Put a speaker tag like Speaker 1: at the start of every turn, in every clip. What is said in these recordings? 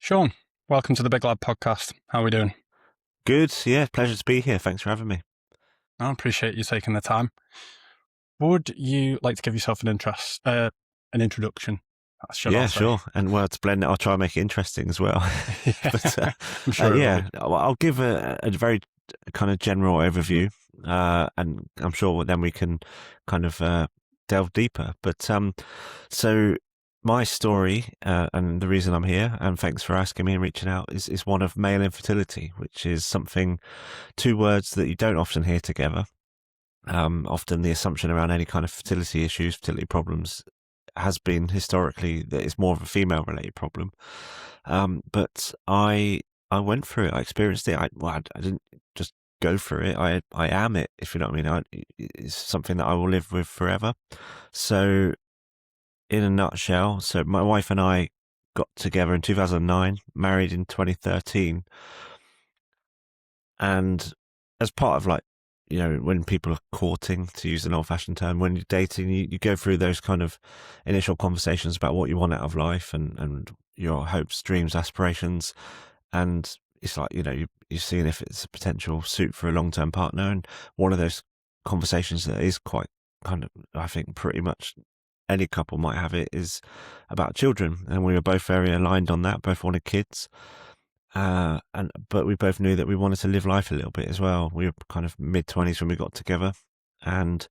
Speaker 1: Shaun, welcome to the Big Lad podcast. How are we doing?
Speaker 2: Good. Yeah, pleasure to be here. Thanks for having me.
Speaker 1: I appreciate you taking the time. Would you like to give yourself an introduction? Should I
Speaker 2: Yeah,
Speaker 1: say?
Speaker 2: sure. And well, to blend it, I'll try and make it interesting as well. but
Speaker 1: I'm sure it will be.
Speaker 2: yeah, I'll give a very kind of general overview, and I'm sure then we can kind of delve deeper. But so my story and the reason I'm here, and thanks for asking me and reaching out, is one of male infertility, which is something, two words that you don't often hear together. Often the assumption around any kind of fertility issues, fertility problems, has been historically that it's more of a female related problem. But I went through it. I experienced it. I didn't just go through it. I am it, if you know what I mean. It's something that I will live with forever. So in a nutshell, so my wife and I got together in 2009, married in 2013. And as part of when people are courting, to use an old fashioned term, when you're dating, you go through those kind of initial conversations about what you want out of life and your hopes, dreams, aspirations. And it's like, you're seeing if it's a potential suit for a long term partner. And one of those conversations that is quite kind of, I think, pretty much any couple might have it is about children. And we were both very aligned on that, both wanted kids. But we both knew that we wanted to live life a little bit as well. We were kind of mid-20s when we got together, and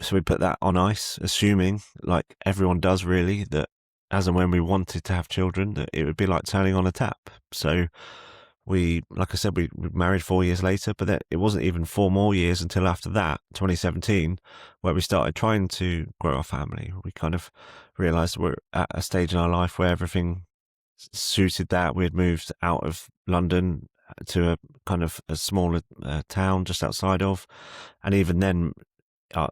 Speaker 2: so we put that on ice, assuming, like everyone does really, that as and when we wanted to have children, that it would be like turning on a tap. So like I said, we married 4 years later, but then it wasn't even 4 more years until after that, 2017, where we started trying to grow our family. We kind of realized we're at a stage in our life where everything suited that. We had moved out of London to a kind of a smaller town just outside of, and even then had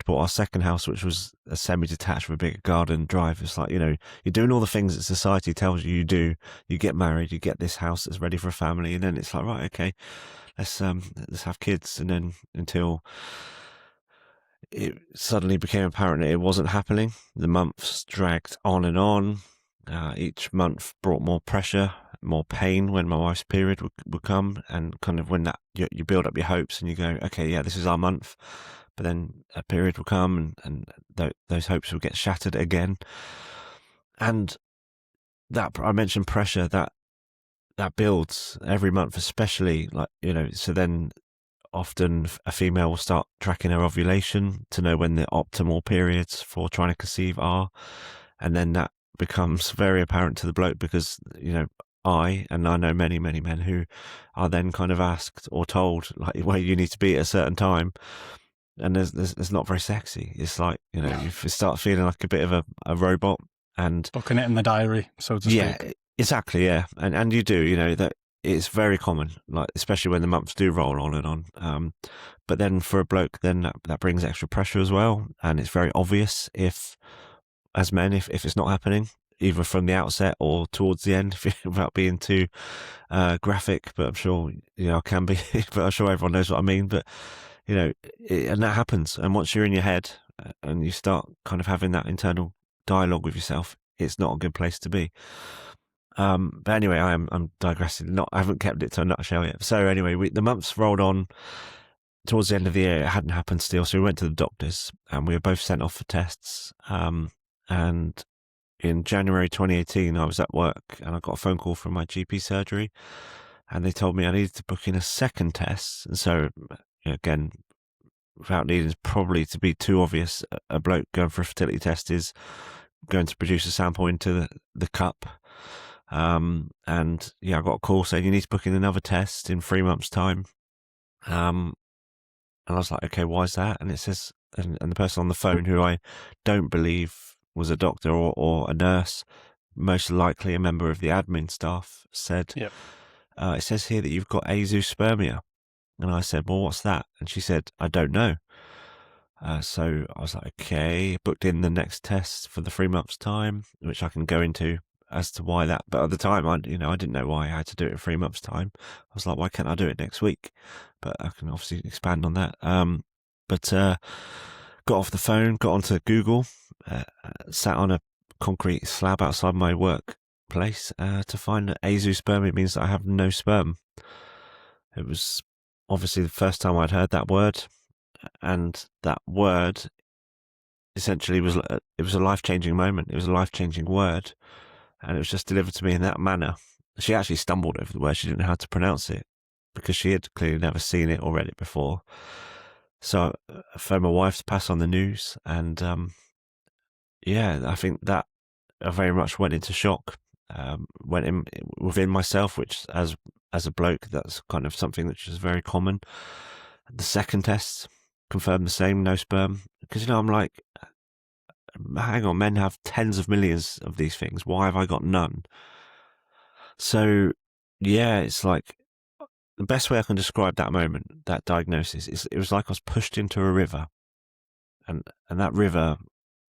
Speaker 2: bought our second house, which was a semi-detached with a bigger garden drive. It's like, you're doing all the things that society tells you do. You get married, you get this house that's ready for a family, and then it's like, right, okay, let's have kids. And then until it suddenly became apparent that it wasn't happening, the months dragged on and on. Each month brought more pressure, more pain when my wife's period would come, and kind of when that you build up your hopes and you go, okay, yeah, this is our month, but then a period will come and those hopes will get shattered again. And that, I mentioned pressure, that builds every month, especially so then often a female will start tracking her ovulation to know when the optimal periods for trying to conceive are, and then that becomes very apparent to the bloke because I know many men who are then kind of asked or told like where you need to be at a certain time, and there's not very sexy. It's like you start feeling like a bit of a robot, and
Speaker 1: Booking it in the diary, so to
Speaker 2: yeah,
Speaker 1: speak.
Speaker 2: exactly, yeah, and you do that. It's very common, like especially when the months do roll on and on. But then for a bloke, then that brings extra pressure as well, and it's very obvious as men, if it's not happening, either from the outset or towards the end, without being too graphic. But I'm sure I can be, but I'm sure everyone knows what I mean. But and that happens. And once you're in your head and you start kind of having that internal dialogue with yourself, it's not a good place to be. But anyway, I'm digressing. I haven't kept it to a nutshell yet. So anyway, the months rolled on. Towards the end of the year, it hadn't happened still, so we went to the doctors, and we were both sent off for tests. And in January 2018, I was at work and I got a phone call from my GP surgery, and they told me I needed to book in a second test. And so, again, without needing probably to be too obvious, a bloke going for a fertility test is going to produce a sample into the cup. And yeah, I got a call saying you need to book in another test in 3 months' time. And I was like, okay, why is that? And it says, and the person on the phone, who I don't believe was a doctor or a nurse, most likely a member of the admin staff, said,
Speaker 1: Yep.
Speaker 2: It says here that you've got azoospermia. And I said, well, what's that? And she said, I don't know. So I was like, okay, booked in the next test for the 3 months' time, which I can go into as to why that. But at the time, I didn't know why I had to do it in 3 months' time. I was like, why can't I do it next week? But I can obviously expand on that. But got off the phone, got onto Google, sat on a concrete slab outside my work place to find azoospermia. It means that I have no sperm. It was obviously the first time I'd heard that word, and that word essentially was a life-changing moment. It was a life-changing word, and it was just delivered to me in that manner. She actually stumbled over the word. She didn't know how to pronounce it because she had clearly never seen it or read it before. So I phoned my wife to pass on the news, and I think that I very much went into shock. Went in within myself, which as a bloke, that's kind of something which is very common. The second test confirmed the same, no sperm. Because I'm like, hang on, men have tens of millions of these things. Why have I got none? So it's like the best way I can describe that moment, that diagnosis, is it was like I was pushed into a river, and that river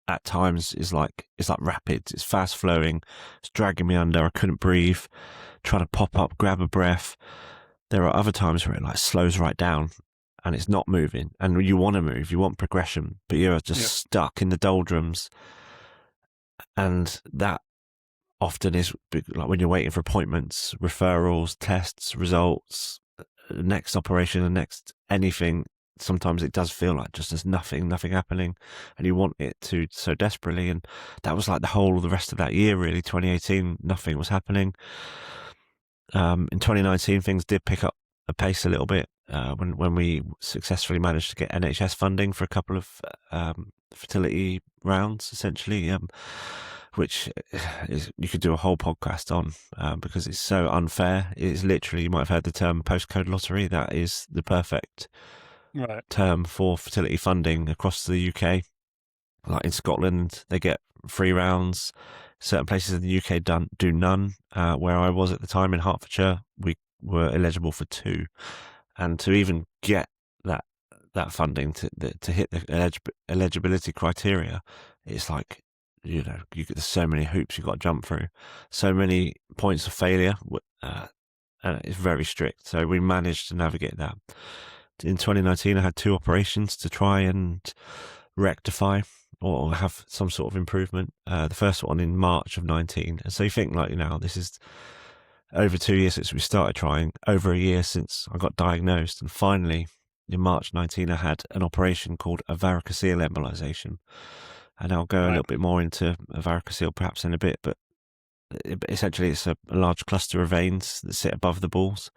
Speaker 2: at times is like, it's like rapids. It's fast flowing. It's dragging me under. I couldn't breathe. Trying to pop up, grab a breath. There are other times where it like slows right down and it's not moving. And you want to move, you want progression, but you're just stuck in the doldrums. And that often is like when you're waiting for appointments, referrals, tests, results, next operation, the next anything. Sometimes it does feel like just there's nothing happening, and you want it to so desperately. And that was like the whole of the rest of that year, really. 2018, nothing was happening. In 2019, things did pick up a pace a little bit when we successfully managed to get NHS funding for a couple of fertility rounds, essentially, which is, you could do a whole podcast on because it's so unfair. It's literally, you might have heard the term postcode lottery. That is the perfect term for fertility funding across the UK. Like in Scotland, they get 3 rounds. Certain places in the UK do none. Where I was at the time in Hertfordshire, we were eligible for 2. And to even get that funding to hit the eligibility criteria, it's like, there's so many hoops you've got to jump through, so many points of failure, and it's very strict. So we managed to navigate that. In 2019, I had 2 operations to try and rectify or have some sort of improvement. The first one in March of 19. And so you think, like, this is over 2 years since we started trying, over a year since I got diagnosed. And finally, in March 19, I had an operation called a varicocele embolization. And I'll go a little bit more into a varicocele perhaps in a bit, but essentially it's a large cluster of veins that sit above the balls,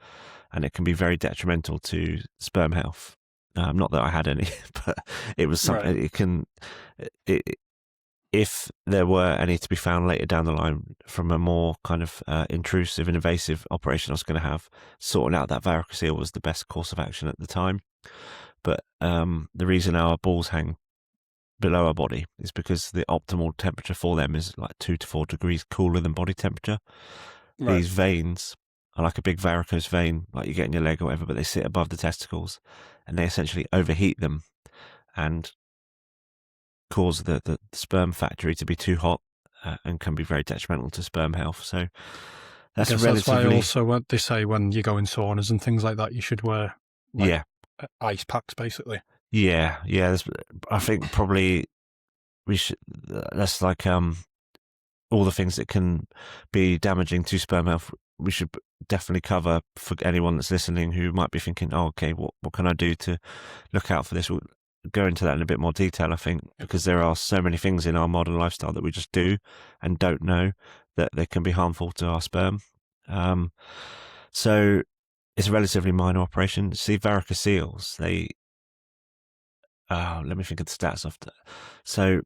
Speaker 2: and it can be very detrimental to sperm health. Not that I had any, but it was something. It can, if there were any to be found later down the line from a more kind of intrusive and invasive operation I was going to have, sorting out that varicocele was the best course of action at the time. But the reason our balls hang below our body is because the optimal temperature for them is like 2 to 4 degrees cooler than body temperature. These veins are like a big varicose vein, like you get in your leg or whatever, but they sit above the testicles, and they essentially overheat them and cause the sperm factory to be too hot, and can be very detrimental to sperm health. So that's relatively.
Speaker 1: That's why also they say when you go in saunas and things like that, you should wear ice packs, basically.
Speaker 2: Yeah. I think probably we should. That's like all the things that can be damaging to sperm health. We should definitely cover for anyone that's listening who might be thinking, "Oh, okay, what can I do to look out for this?" We'll go into that in a bit more detail, I think, because there are so many things in our modern lifestyle that we just do and don't know that they can be harmful to our sperm. So it's a relatively minor operation. See, varicoceles, let me think of the stats after. So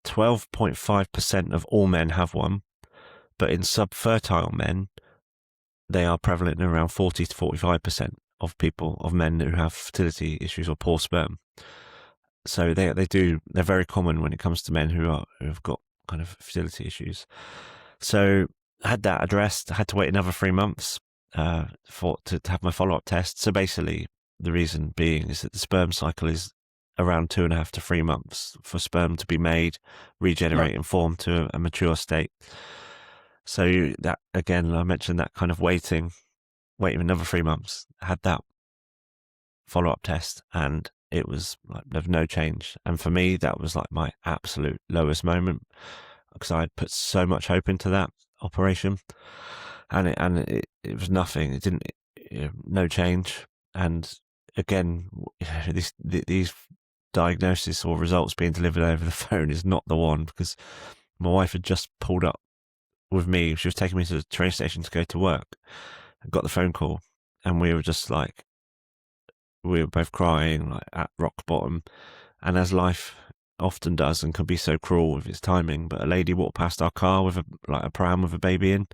Speaker 2: 12.5% of all men have one, but in subfertile men, they are prevalent in around 40 to 45% of men who have fertility issues or poor sperm. So they're very common when it comes to men who have got kind of fertility issues. So I had that addressed. I had to wait another 3 months to have my follow-up test. So basically, the reason being is that the sperm cycle is around 2.5 to 3 months for sperm to be made, regenerate, and form to a mature state. So that, again, I mentioned that kind of waiting another 3 months. I had that follow-up test, and it was like of no change. And for me, that was like my absolute lowest moment, because I had put so much hope into that. operation, and it was nothing. It didn't, no change. And again, these diagnosis or results being delivered over the phone is not the one, because my wife had just pulled up with me. She was taking me to the train station to go to work, and got the phone call, and we were just like, we were both crying, like at rock bottom. And as life often does, and can be so cruel with its timing, but a lady walked past our car with a pram with a baby in,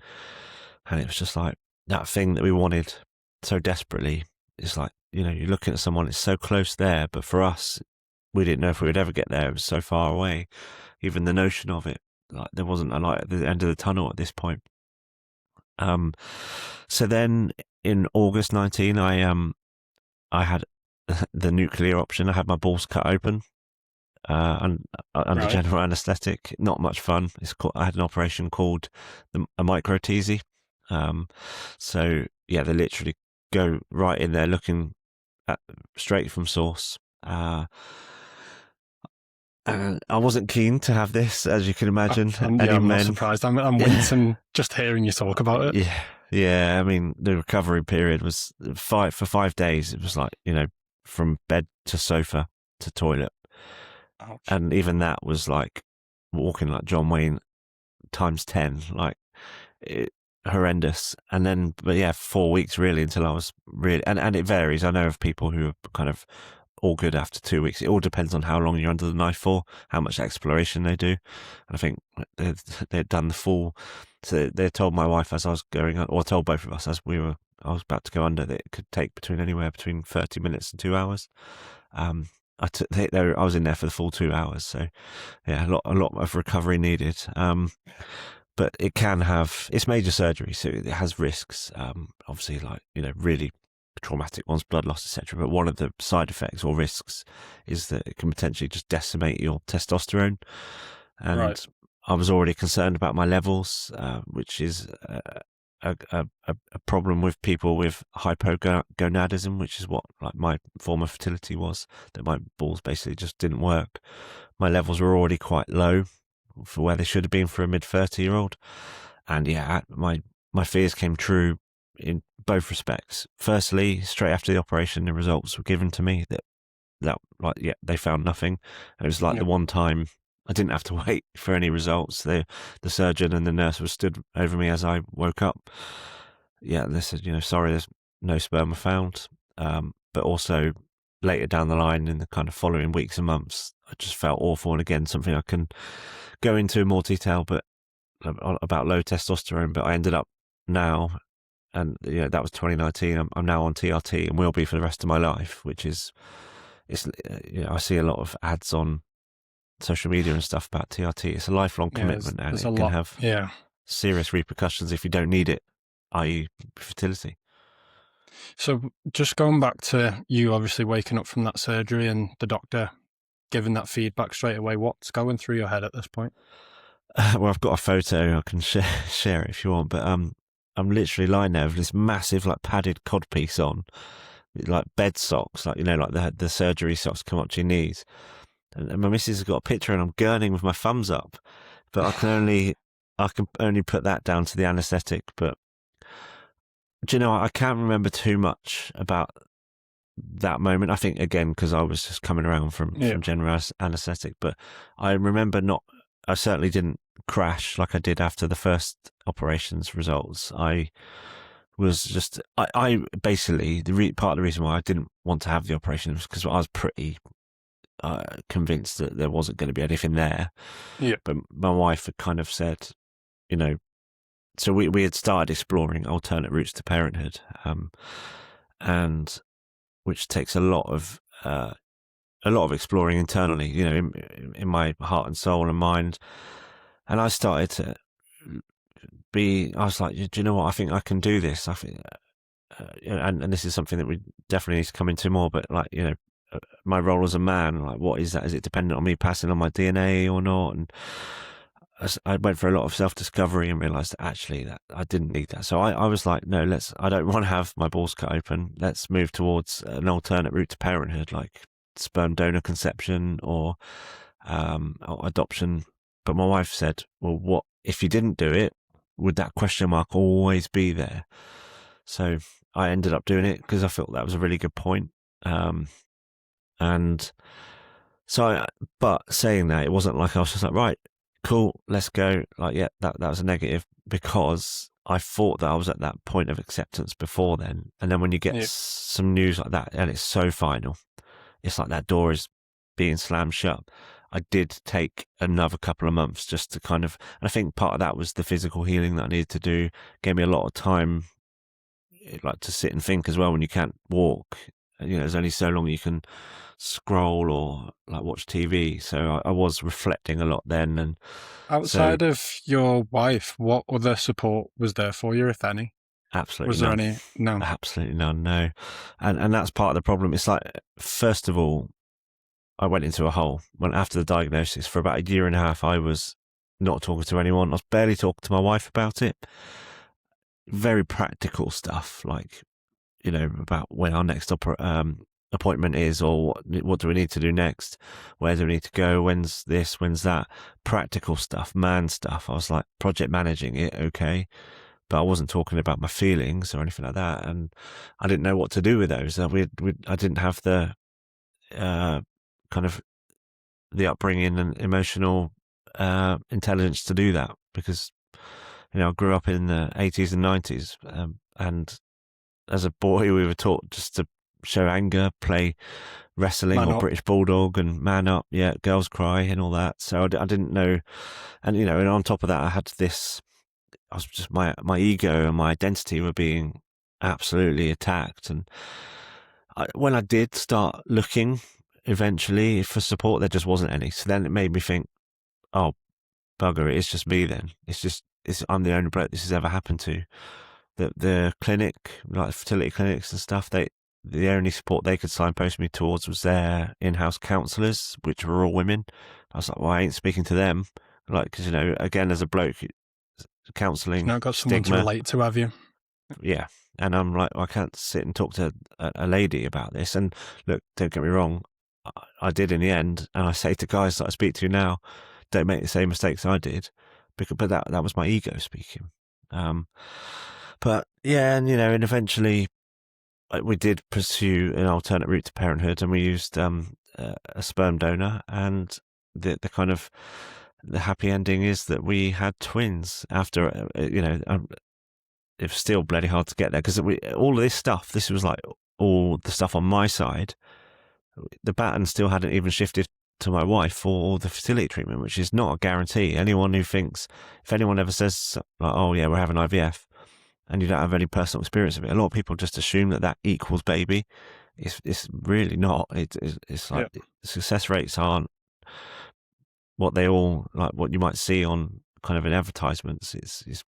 Speaker 2: and it was just like that thing that we wanted so desperately. It's like, you're looking at someone, it's so close there, but for us, we didn't know if we would ever get there. It was so far away. Even the notion of it, like there wasn't a light at the end of the tunnel at this point. So then in August 19, I had the nuclear option. I had my balls cut open, and under general anaesthetic. Not much fun. I had an operation called a microteasy. So yeah, they literally go right in there, looking straight from source. I wasn't keen to have this, as you can imagine.
Speaker 1: I'm not surprised. I'm wincing just hearing you talk about it.
Speaker 2: Yeah. I mean, the recovery period was for 5 days. It was like, from bed to sofa to toilet.
Speaker 1: Ouch.
Speaker 2: And even that was like walking like John Wayne times 10, like horrendous. And then, but yeah, 4 weeks really, until I was really, and it varies. I know of people who are kind of all good after 2 weeks. It all depends on how long you're under the knife for, how much exploration they do. And I think they'd done the full, so they told my wife as I was going, or told both of us as I was about to go under, that it could take anywhere between 30 minutes and 2 hours. I was in there for the full 2 hours. So yeah, a lot of recovery needed. But it's major surgery, so it has risks. Obviously, like, really traumatic ones, blood loss, etc. But one of the side effects or risks is that it can potentially just decimate your testosterone. And I was already concerned about my levels, which is a problem with people with hypogonadism, which is what like my form of fertility was, that my balls basically just didn't work. My levels were already quite low for where they should have been for a mid-30-year-old. And yeah, my fears came true in both respects. Firstly, straight after the operation, the results were given to me that they found nothing. It was like the one time I didn't have to wait for any results. The surgeon and the nurse were stood over me as I woke up. Yeah, they said, sorry, there's no sperm found. But also later down the line, in the kind of following weeks and months, I just felt awful. And again, something I can go into in more detail, but about low testosterone. But I ended up now, and that was 2019. I'm now on TRT and will be for the rest of my life, which is, I see a lot of ads on social media and stuff about TRT. It's a lifelong commitment, and it can have serious repercussions if you don't need it, i.e. fertility.
Speaker 1: So just going back to you obviously waking up from that surgery and the doctor giving that feedback straight away, what's going through your head at this point?
Speaker 2: Well, I've got a photo I can share it if you want, but I'm literally lying there with this massive like padded codpiece on, like bed socks, like like the surgery socks come up to your knees. And my missus has got a picture, and I'm gurning with my thumbs up, but I can only put that down to the anaesthetic. But do you know, I can't remember too much about that moment. I think again because I was just coming around from general anaesthetic, but I remember I certainly didn't crash like I did after the first operation's results. I was just, I basically, part of the reason why I didn't want to have the operation was because I was pretty convinced that there wasn't going to be anything there.
Speaker 1: Yeah.
Speaker 2: But my wife had kind of said, so we had started exploring alternate routes to parenthood, and which takes a lot of exploring internally, in my heart and soul and mind. And I started to I was like, do you know what? I think I can do this. I think, and this is something that we definitely need to come into more, but like, my role as a man, like, what is that? Is it dependent on me passing on my DNA or not? And I went for a lot of self-discovery and realized that actually that I didn't need that. So I was like, no, I don't want to have my balls cut open. Let's move towards an alternate route to parenthood, like sperm donor conception or adoption. But my wife said, well, what if you didn't do it? would that question mark always be there? So I ended up doing it because I felt that was a really good point. And so, but saying that, it wasn't like I was just like, right, cool, let's go. Like, yeah, that was a negative, because I thought that I was at that point of acceptance before then. And then when you get
Speaker 1: Yeah.
Speaker 2: some news like that and it's so final, it's like that door is being slammed shut. I did take another couple of months just to kind of, and I think part of that was the physical healing that I needed to do. Gave me a lot of time, like, to sit and think as well when you can't walk. You know, there's only so long you can scroll or like watch TV. So I was reflecting a lot then. And so
Speaker 1: Outside of your wife, what other support was there for you, if any?
Speaker 2: absolutely
Speaker 1: Was there
Speaker 2: none.
Speaker 1: any? No.
Speaker 2: Absolutely none, no. And that's part of the problem. It's like, first of all, I went into a hole. When after the diagnosis, for about a year and a half, I was not talking to anyone. I was barely talking to my wife about it. Very practical stuff, like, you know, about when our next appointment is, or what do we need to do next? Where do we need to go? When's this? When's that? Practical stuff, man stuff. I was like project managing it, okay, but I wasn't talking about my feelings or anything like that, and I didn't know what to do with those. I didn't have the kind of the upbringing and emotional intelligence to do that, because, you know, I grew up in the 80s and 90s, and as a boy we were taught just to show anger, play wrestling
Speaker 1: Man
Speaker 2: or
Speaker 1: up.
Speaker 2: British bulldog and man up, yeah, girls cry and all that. So I didn't know. And, you know, and on top of that, I had this, I was just, my ego and my identity were being absolutely attacked. And when I did start looking eventually for support, there just wasn't any. So then it made me think, oh, bugger, it's just me then. I'm the only bloke this has ever happened to. The clinic, like fertility clinics and stuff, the only support they could signpost me towards was their in-house counsellors, which were all women. I was like, well, I ain't speaking to them. Like, because, you know, again, as a bloke,
Speaker 1: You've
Speaker 2: counselling,
Speaker 1: not got someone to
Speaker 2: stigma.
Speaker 1: relate to, have you?
Speaker 2: Yeah. And I'm like, I can't sit and talk to a lady about this. And look, don't get me wrong, I did in the end. And I say to guys that I speak to now, don't make the same mistakes I did. But that was my ego speaking. But yeah, and, you know, and eventually we did pursue an alternate route to parenthood, and we used a sperm donor, and the kind of the happy ending is that we had twins after, you know, it was still bloody hard to get there, because all of this stuff, this was like all the stuff on my side, the baton still hadn't even shifted to my wife for the fertility treatment, which is not a guarantee. Anyone who thinks, if anyone ever says like, oh yeah, we're having IVF, and you don't have any personal experience of it, a lot of people just assume that equals baby. It's really not. It's like,
Speaker 1: Yeah.
Speaker 2: success rates aren't what they all, like what you might see on kind of in advertisements. It's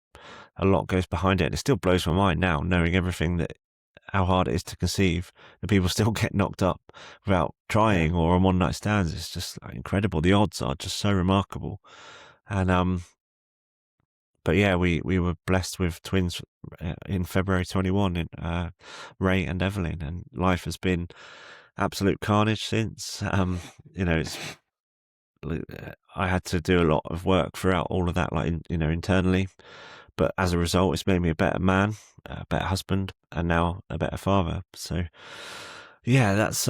Speaker 2: a lot goes behind it, and it still blows my mind now, knowing everything that, how hard it is to conceive, and people still get knocked up without trying,
Speaker 1: Yeah.
Speaker 2: or on one night stands. It's just like incredible. The odds are just so remarkable. And but yeah, we were blessed with twins in February 21, in Ray and Evelyn, and life has been absolute carnage since. You know, I had to do a lot of work throughout all of that, like, you know, internally. But as a result, it's made me a better man, a better husband, and now a better father. So yeah, that's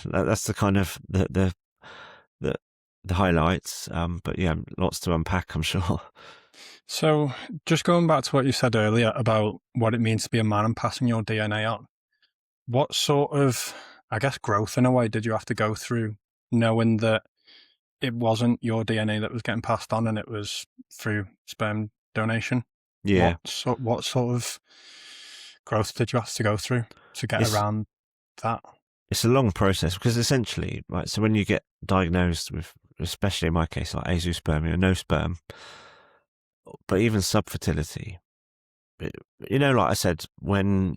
Speaker 2: that's the kind of the the highlights. But yeah, lots to unpack, I'm sure.
Speaker 1: So, just going back to what you said earlier about what it means to be a man and passing your DNA on, what sort of, I guess, growth in a way did you have to go through, knowing that it wasn't your DNA that was getting passed on and it was through sperm donation?
Speaker 2: Yeah,
Speaker 1: What sort of growth did you have to go through to get
Speaker 2: it's
Speaker 1: around that?
Speaker 2: it's a long process, because essentially, right, so when you get diagnosed with, especially in my case, like azoospermia, no sperm, but even subfertility, you know, like I said, when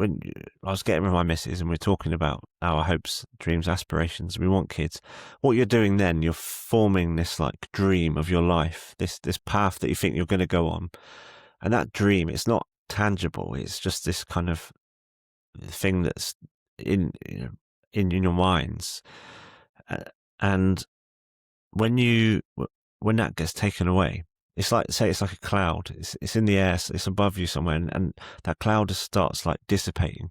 Speaker 2: I was getting with my missus and we're talking about our hopes, dreams, aspirations, we want kids, what you're doing then, you're forming this like dream of your life, this path that you think you're going to go on. And that dream, it's not tangible. It's just this kind of thing that's in, you know, in your minds. And when that gets taken away, It's like, say, it's like a cloud. It's in the air. It's above you somewhere, and that cloud just starts like dissipating.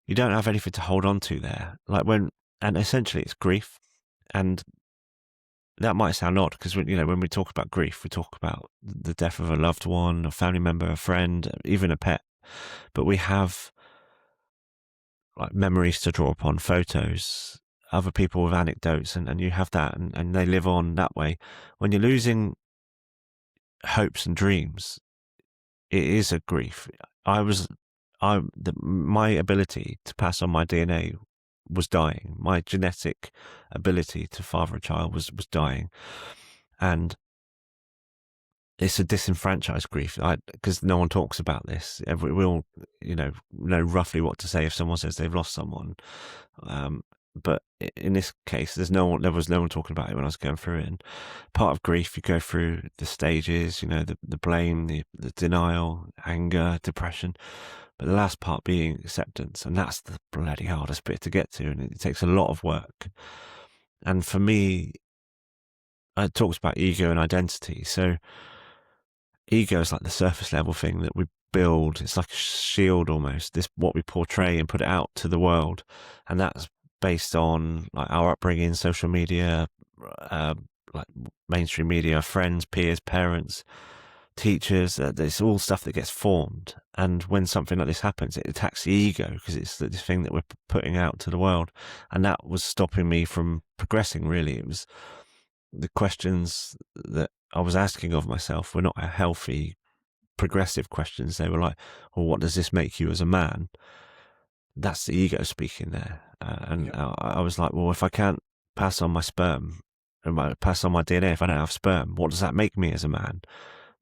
Speaker 2: You don't have anything to hold on to there. And essentially it's grief. And that might sound odd because when we talk about grief, we talk about the death of a loved one, a family member, a friend, even a pet. But we have like memories to draw upon, photos, other people with anecdotes, and you have that, and they live on that way. When you're losing hopes and dreams, it is a grief. My ability to pass on my DNA was dying. My genetic ability to father a child was dying, and it's a disenfranchised grief because no one talks about this. We all, know roughly what to say if someone says they've lost someone. But in this case, there was no one talking about it when I was going through it. And part of grief, you go through the stages, the blame, the denial, anger, depression. But the last part being acceptance, and that's the bloody hardest bit to get to, and it takes a lot of work. And for me, it talks about ego and identity. So ego is like the surface level thing that we build. It's like a shield almost. This what we portray and put it out to the world, and that's based on like our upbringing, social media, like mainstream media, friends, peers, parents, teachers. It's all stuff that gets formed. And when something like this happens, it attacks the ego because it's this thing that we're putting out to the world. And that was stopping me from progressing, really. It was the questions that I was asking of myself were not healthy, progressive questions. They were like, well, what does this make you as a man? That's the ego speaking there. I was like, well, if I can't pass on my sperm and pass on my DNA, if I don't have sperm, what does that make me as a man?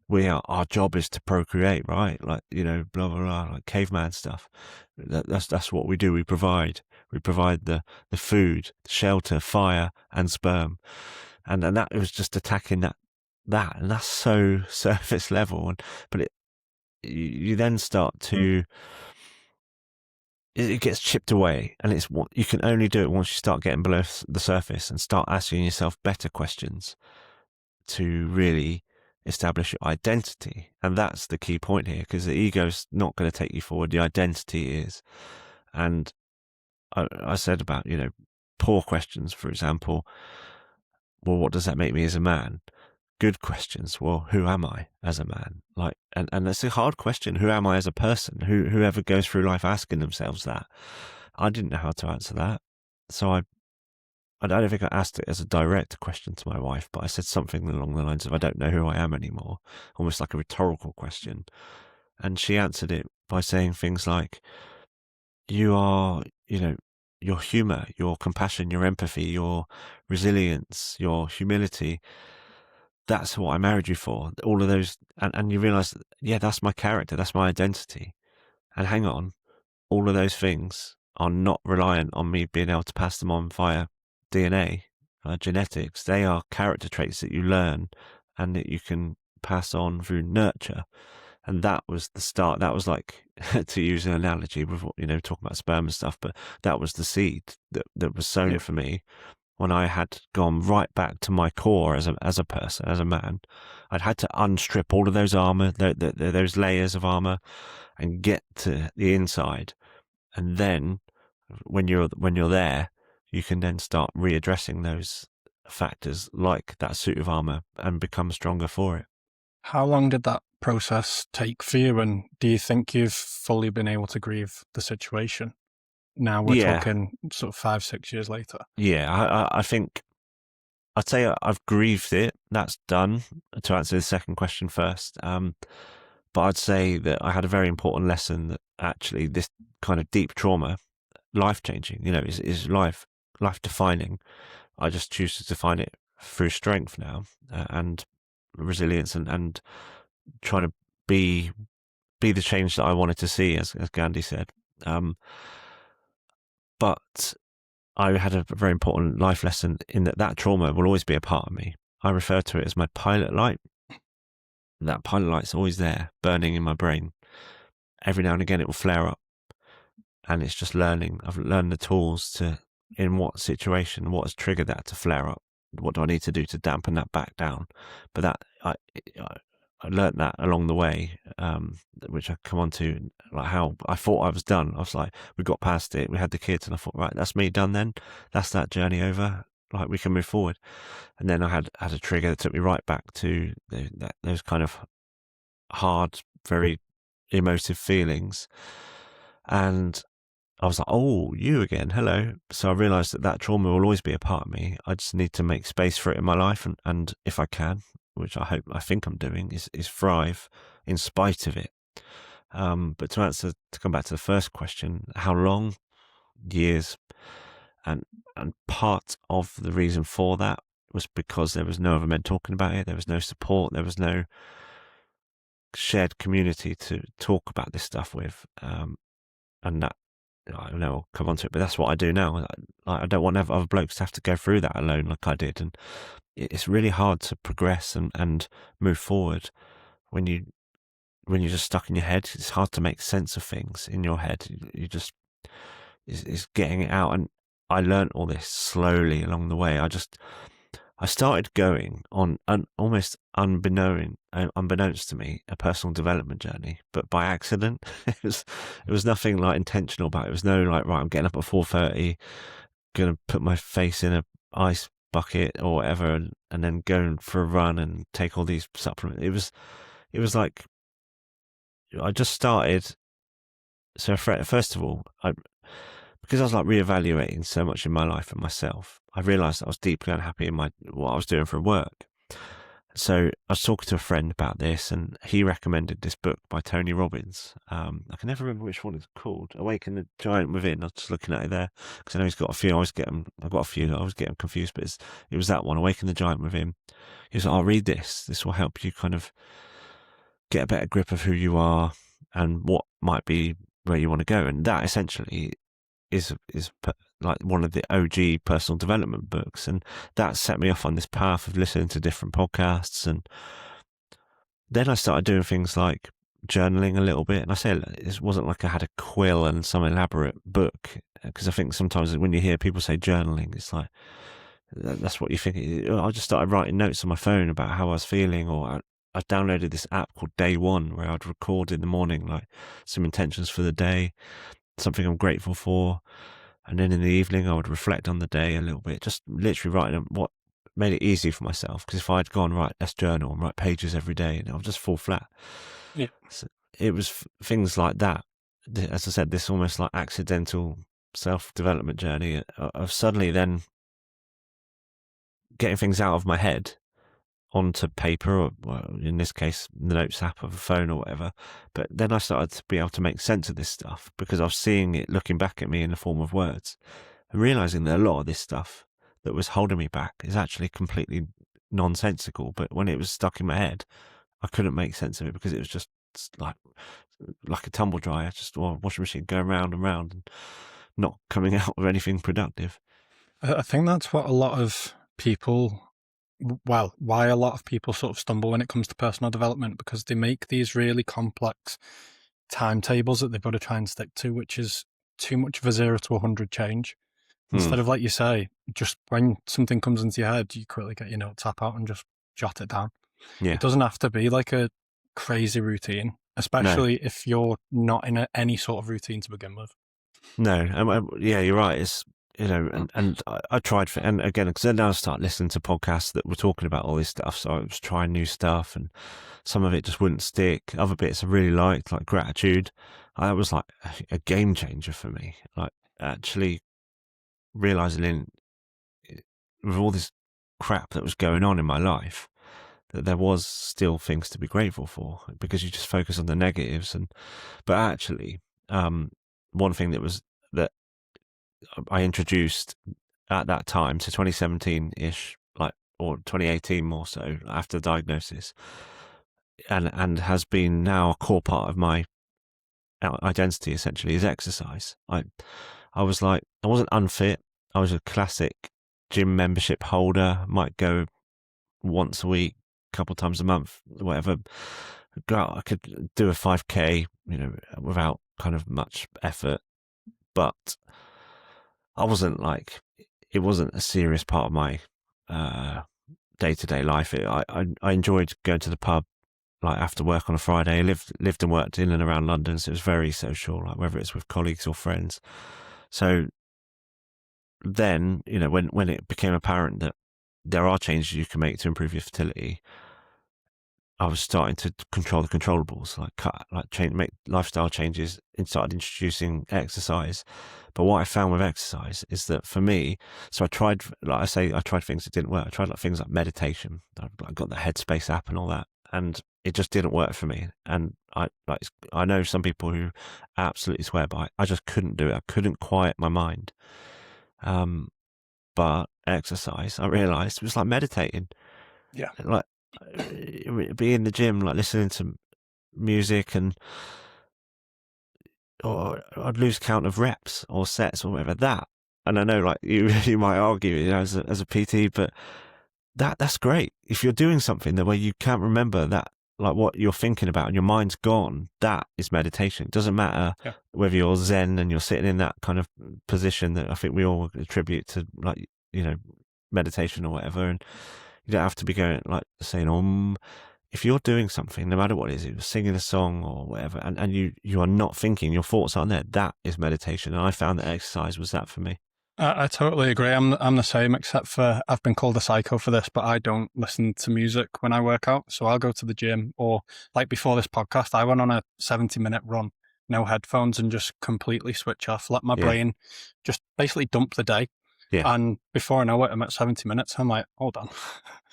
Speaker 2: Our job is to procreate, right? Like, blah, blah, blah, like caveman stuff. That's what we do. We provide the food, shelter, fire, and sperm. And that was just attacking that. And that's so surface level. But you then start to, it gets chipped away, and it's what you can only do it once you start getting below the surface and start asking yourself better questions to really establish your identity. And that's the key point here, because the ego's not going to take you forward. The identity is. And I said about, poor questions, for example. Well, what does that make me as a man? Good questions. Well, who am I as a man? Like, and that's a hard question. Who am I as a person? Whoever goes through life asking themselves that. I didn't know how to answer that. So I don't think I asked it as a direct question to my wife, but I said something along the lines of, I don't know who I am anymore, almost like a rhetorical question. And she answered it by saying things like, you are, your humor, your compassion, your empathy, your resilience, your humility. That's what I married you for. All of those. And you realize, yeah, that's my character. That's my identity. And hang on, all of those things are not reliant on me being able to pass them on via DNA, genetics. They are character traits that you learn and that you can pass on through nurture. And that was the start. That was like, to use an analogy with what, talking about sperm and stuff, but that was the seed that was sown for me when I had gone right back to my core as a person, as a man. I'd had to unstrip all of those armor, those layers of armor, and get to the inside. And then when you're there, you can then start readdressing those factors like that suit of armor and become stronger for it.
Speaker 1: How long did that process take for you? And do you think you've fully been able to grieve the situation? Now we're talking sort of 5-6 years later.
Speaker 2: Yeah, I think I'd say I've grieved it. That's done. To answer the second question first. But I'd say that I had a very important lesson that actually this kind of deep trauma, life-changing, is life-defining. I just choose to define it through strength now and resilience and trying to be the change that I wanted to see, as Gandhi said. But I had a very important life lesson in that trauma will always be a part of me. I refer to it as my pilot light. That pilot light's always there, burning in my brain. Every now and again it will flare up. And it's just learning. I've learned the tools to, in what situation, what has triggered that to flare up. What do I need to do to dampen that back down? But that I I learned that along the way, which I come on to, like how I thought I was done. I was like, we got past it, we had the kids, and I thought, right, that's me done then. That's that journey over. Like we can move forward. And then I had a trigger that took me right back to those kind of hard, very emotive feelings. And I was like, oh, you again, hello. So I realized that trauma will always be a part of me. I just need to make space for it in my life. And if I can, which I think I'm doing, is thrive in spite of it. But to come back to the first question, how long? Years. And, and part of the reason for that was because there was no other men talking about it. There was no support. There was no shared community to talk about this stuff with. And that, I don't know, I'll come on to it, but that's what I do now. I don't want other blokes to have to go through that alone like I did. And it's really hard to progress and move forward when you're just stuck in your head. It's hard to make sense of things in your head. You just, it's getting it out. And I learned all this slowly along the way. I started going on an almost unbeknownst to me, a personal development journey, but by accident. It was nothing like intentional about it. It was no like, right, I'm getting up at 4:30, going to put my face in a ice bucket or whatever, and then going for a run and take all these supplements. It was like, I just started. So first of all, because I was like reevaluating so much in my life and myself, I realized I was deeply unhappy in what I was doing for work. So I was talking to a friend about this, and he recommended this book by Tony Robbins. I can never remember which one it's called. Awaken the Giant Within. I was just looking at it there because I know he's got a few. I've got a few. I always get them confused, but it was that one, Awaken the Giant Within. He was like, "I'll read this. This will help you kind of get a better grip of who you are and what might be where you want to go." And that essentially is like one of the OG personal development books, and that set me off on this path of listening to different podcasts. And then I started doing things like journaling a little bit. And I say it wasn't like I had a quill and some elaborate book, because I think sometimes when you hear people say journaling, it's like that's what you think. I just started writing notes on my phone about how I was feeling, or I downloaded this app called Day One, where I'd record in the morning like some intentions for the day, something I'm grateful for. And then in the evening, I would reflect on the day a little bit, just literally writing what made it easy for myself. Because if I'd gone, right, let's journal and write pages every day, and I'll just fall flat.
Speaker 1: Yeah.
Speaker 2: So it was things like that. As I said, this almost like accidental self-development journey of suddenly then getting things out of my head onto paper, or well, in this case, the notes app of a phone or whatever. But then I started to be able to make sense of this stuff because I was seeing it looking back at me in the form of words, and realizing that a lot of this stuff that was holding me back is actually completely nonsensical. But when it was stuck in my head, I couldn't make sense of it because it was just like a tumble dryer, just or a washing machine going round and round and not coming out with anything productive.
Speaker 1: I think that's what a lot of people, well, why a lot of people sort of stumble when it comes to personal development, because they make these really complex timetables that they've got to try and stick to, which is too much of a 0 to 100 change. Instead of, like you say, just when something comes into your head, you quickly get your notes app out and just jot it down.
Speaker 2: Yeah.
Speaker 1: It doesn't have to be like a crazy routine, especially if you're not in any sort of routine to begin with.
Speaker 2: No, yeah, you're right. It's, and I tried and again, because then I started listening to podcasts that were talking about all this stuff. So I was trying new stuff, and some of it just wouldn't stick. Other bits I really liked, like gratitude. That was like a game changer for me. Like actually realizing with all this crap that was going on in my life, that there was still things to be grateful for, because you just focus on the negatives. But actually, one thing that I introduced at that time, so 2017-ish, like, or 2018 more so, after the diagnosis, and has been now a core part of my identity, essentially, is exercise. I was like, I wasn't unfit. I was a classic gym membership holder, might go once a week, a couple of times a month, whatever. I could do a 5K, without kind of much effort, but I wasn't like, it wasn't a serious part of my day-to-day life. I enjoyed going to the pub like after work on a Friday. I lived and worked in and around London, so it was very social, like whether it's with colleagues or friends. So then, when it became apparent that there are changes you can make to improve your fertility, I was starting to control the controllables, make lifestyle changes, and started introducing exercise. But what I found with exercise is that for me, so I tried, I tried things that didn't work. I tried things like meditation. I got the Headspace app and all that, and it just didn't work for me. And I know some people who absolutely swear by it. I just couldn't do it. I couldn't quiet my mind. But exercise, I realized, was like meditating.
Speaker 1: Yeah.
Speaker 2: Like, be in the gym, like listening to music, or I'd lose count of reps or sets or whatever that. And I know, like you might argue, as a PT, but that's great. If you're doing something the way you can't remember that, like what you're thinking about, and your mind's gone, that is meditation. It doesn't matter whether you're Zen and you're sitting in that kind of position that I think we all attribute to, like, meditation or whatever. And you don't have to be going like saying if you're doing something, no matter what it is, you're singing a song or whatever, and you are not thinking, your thoughts aren't there, that is meditation. And I found that exercise was that for me.
Speaker 1: I totally agree. I'm the same, except for I've been called a psycho for this, but I don't listen to music when I work out. So I'll go to the gym, or like before this podcast, I went on a 70-minute run, no headphones, and just completely switch off, let my brain just basically dump the day.
Speaker 2: Yeah.
Speaker 1: And before I know it, I'm at 70 minutes. I'm like, hold on.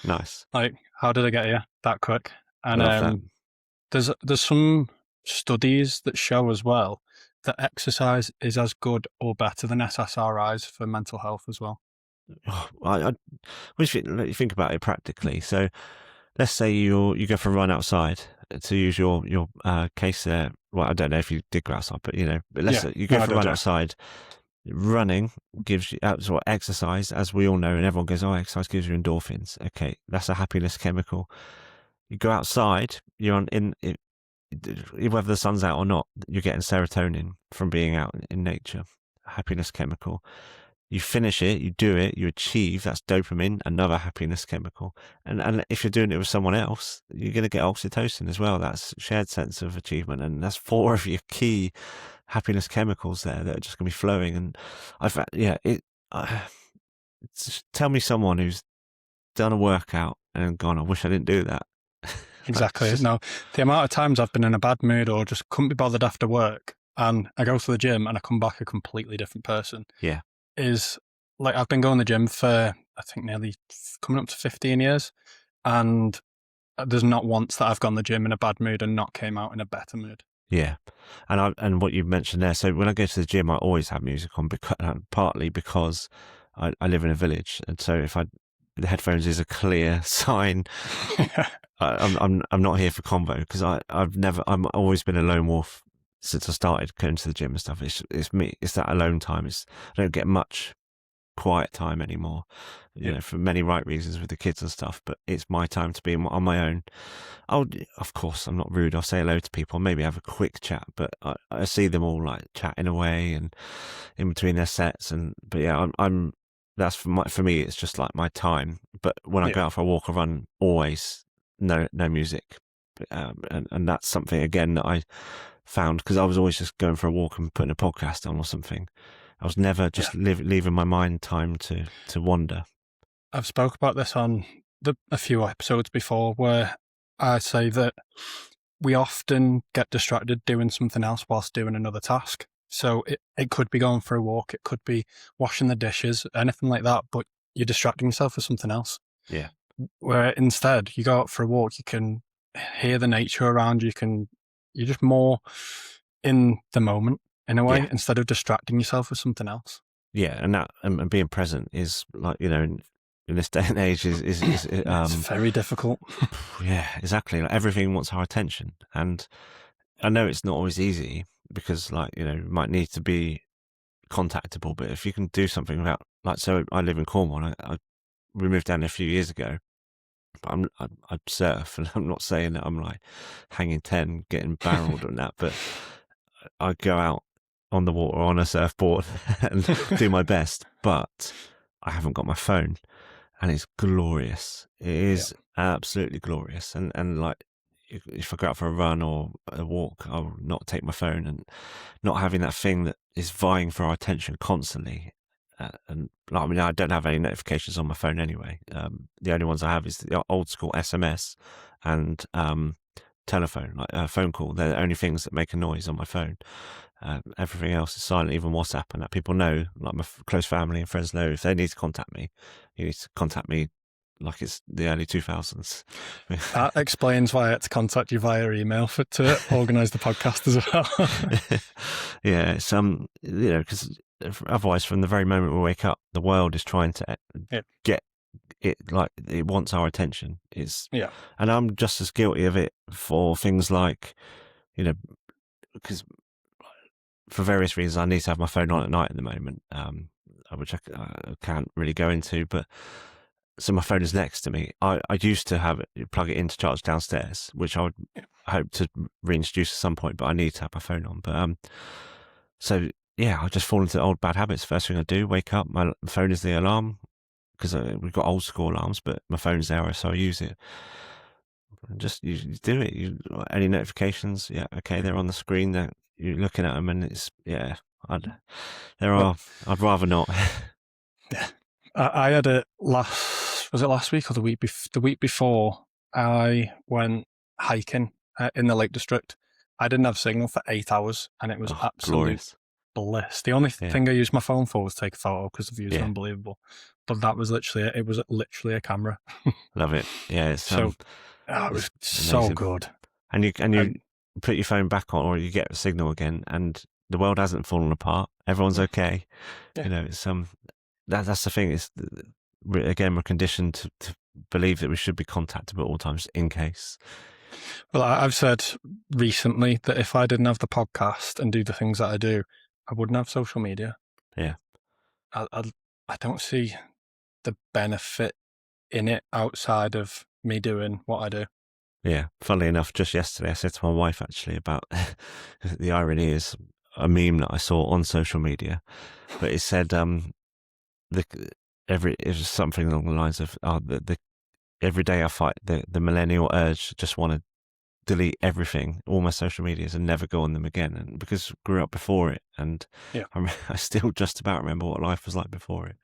Speaker 2: Nice.
Speaker 1: Like, how did I get here that quick? And
Speaker 2: Love that.
Speaker 1: there's some studies that show as well that exercise is as good or better than SSRIs for mental health as well.
Speaker 2: When you think about it practically, so let's say you go for a run outside, to use your case there. Well, I don't know if you did go outside, but let's say you go for a run outside. Running gives you exercise, as we all know, and everyone goes, exercise gives you endorphins. Okay, that's a happiness chemical. You go outside, you're whether the sun's out or not, you're getting serotonin from being out in nature, a happiness chemical. You finish it, you do it, you achieve, that's dopamine, another happiness chemical. And if you're doing it with someone else, you're going to get oxytocin as well. That's shared sense of achievement. And that's 4 of your key happiness chemicals there that are just going to be flowing. And tell me someone who's done a workout and gone, I wish I didn't do that.
Speaker 1: Exactly. No, the amount of times I've been in a bad mood or just couldn't be bothered after work, and I go to the gym and I come back a completely different person.
Speaker 2: Yeah.
Speaker 1: Is like, I've been going to the gym for, I think, nearly coming up to 15 years. And there's not once that I've gone to the gym in a bad mood and not came out in a better mood.
Speaker 2: Yeah. And what you mentioned there, so when I go to the gym, I always have music on, partly because I live in a village. And so the headphones is a clear sign. I'm not here for convo, because I've always been a lone wolf since I started going to the gym and stuff. It's me. It's that alone time. I don't get much quiet time anymore, for many right reasons with the kids and stuff. But it's my time to be on my own. Of course, I'm not rude. I'll say hello to people, maybe have a quick chat. But I see them all like chatting away and in between their sets. But yeah, I'm that's for me. It's just like my time. But when I go out for a walk or run, always no music. And that's something again that I found, because I was always just going for a walk and putting a podcast on or something. I was never just leaving my mind time to wander.
Speaker 1: I've spoke about this on a few episodes before, where I say that we often get distracted doing something else whilst doing another task. So it could be going for a walk, it could be washing the dishes, anything like that, but you're distracting yourself with something else.
Speaker 2: Yeah.
Speaker 1: Where instead you go out for a walk, you can hear the nature around you, you're just more in the moment in a way, instead of distracting yourself with something else.
Speaker 2: Yeah, and being present is, like, in this day and age is
Speaker 1: it's very difficult.
Speaker 2: Yeah, exactly. Like, everything wants our attention, and I know it's not always easy, because, like, you might need to be contactable, but if you can do something without, like, so I live in Cornwall. We moved down there a few years ago, but I surf, and I'm not saying that I'm like hanging 10, getting barreled and that, but I go out on the water on a surfboard and do my best, but I haven't got my phone. and it's glorious. It is absolutely glorious. And like, if I go out for a run or a walk, I'll not take my phone, and not having that thing that is vying for our attention constantly. And like, I mean, I don't have any notifications on my phone anyway. The only ones I have is the old school SMS and telephone, like a phone call. They're the only things that make a noise on my phone. Everything else is silent, even WhatsApp, and that people know, like my close family and friends know, if they need to contact me, you need to contact me like it's the early 2000s.
Speaker 1: That explains why I had to contact you via email to organise the podcast as well.
Speaker 2: Yeah, it's because otherwise, from the very moment we wake up, the world is trying to get it, like it wants our attention. And I'm just as guilty of it for things like, because for various reasons I need to have my phone on at night at the moment, which I can't really go into, but. So my phone is next to me. I used to plug it in to charge downstairs, which I would hope to reintroduce at some point, but I need to have my phone on. But so yeah, I just fall into old bad habits. First thing I do, wake up, my phone is the alarm, because we've got old school alarms, but my phone's there, so I use it. Just you do it. Any notifications? Yeah, okay, they're on the screen. You're looking at them, and it's I'd rather not.
Speaker 1: Yeah. I had it last week or the week before? I went hiking in the Lake District. I didn't have signal for 8 hours, and it was absolute bliss. The only thing I used my phone for was take a photo, because the views are unbelievable. But that was literally it. It was literally a camera.
Speaker 2: Love it. Yeah, it's
Speaker 1: it was so good.
Speaker 2: And you put your phone back on, or you get a signal again, and the world hasn't fallen apart. Everyone's okay.
Speaker 1: Yeah.
Speaker 2: It's that's the thing. Is again, we're conditioned to believe that we should be contactable at all times in case.
Speaker 1: Well, I've said recently that if I didn't have the podcast and do the things that I do, I wouldn't have social media.
Speaker 2: Yeah.
Speaker 1: I don't see the benefit in it outside of me doing what I do.
Speaker 2: Yeah. Funnily enough, just yesterday, I said to my wife actually about the irony is a meme that I saw on social media, but it said it was something along the lines of every day I fight the millennial urge to just want to delete everything, all my social medias, and never go on them again. And because I grew up before it, and I still just about remember what life was like before it.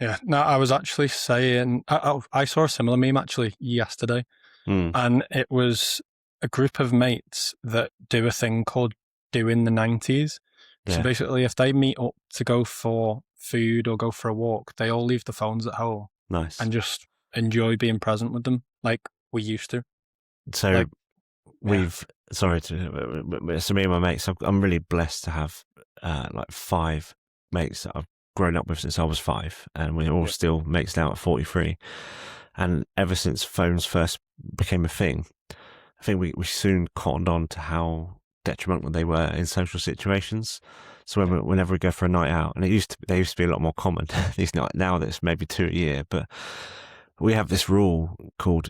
Speaker 1: Yeah. No, I was actually saying, I saw a similar meme actually yesterday, and it was a group of mates that do a thing called doing the 90s. So basically, if they meet up to go for food or go for a walk, they all leave the phones at home.
Speaker 2: Nice.
Speaker 1: And just enjoy being present with them like we used to.
Speaker 2: So so me and my mates, I'm really blessed to have like 5 mates that I've grown up with since I was 5, and we're all still mates now at 43. And ever since phones first became a thing, I think we soon cottoned on to how detrimental they were in social situations. So whenever we go for a night out, and they used to be a lot more common. Now that's maybe 2 a year, but we have this rule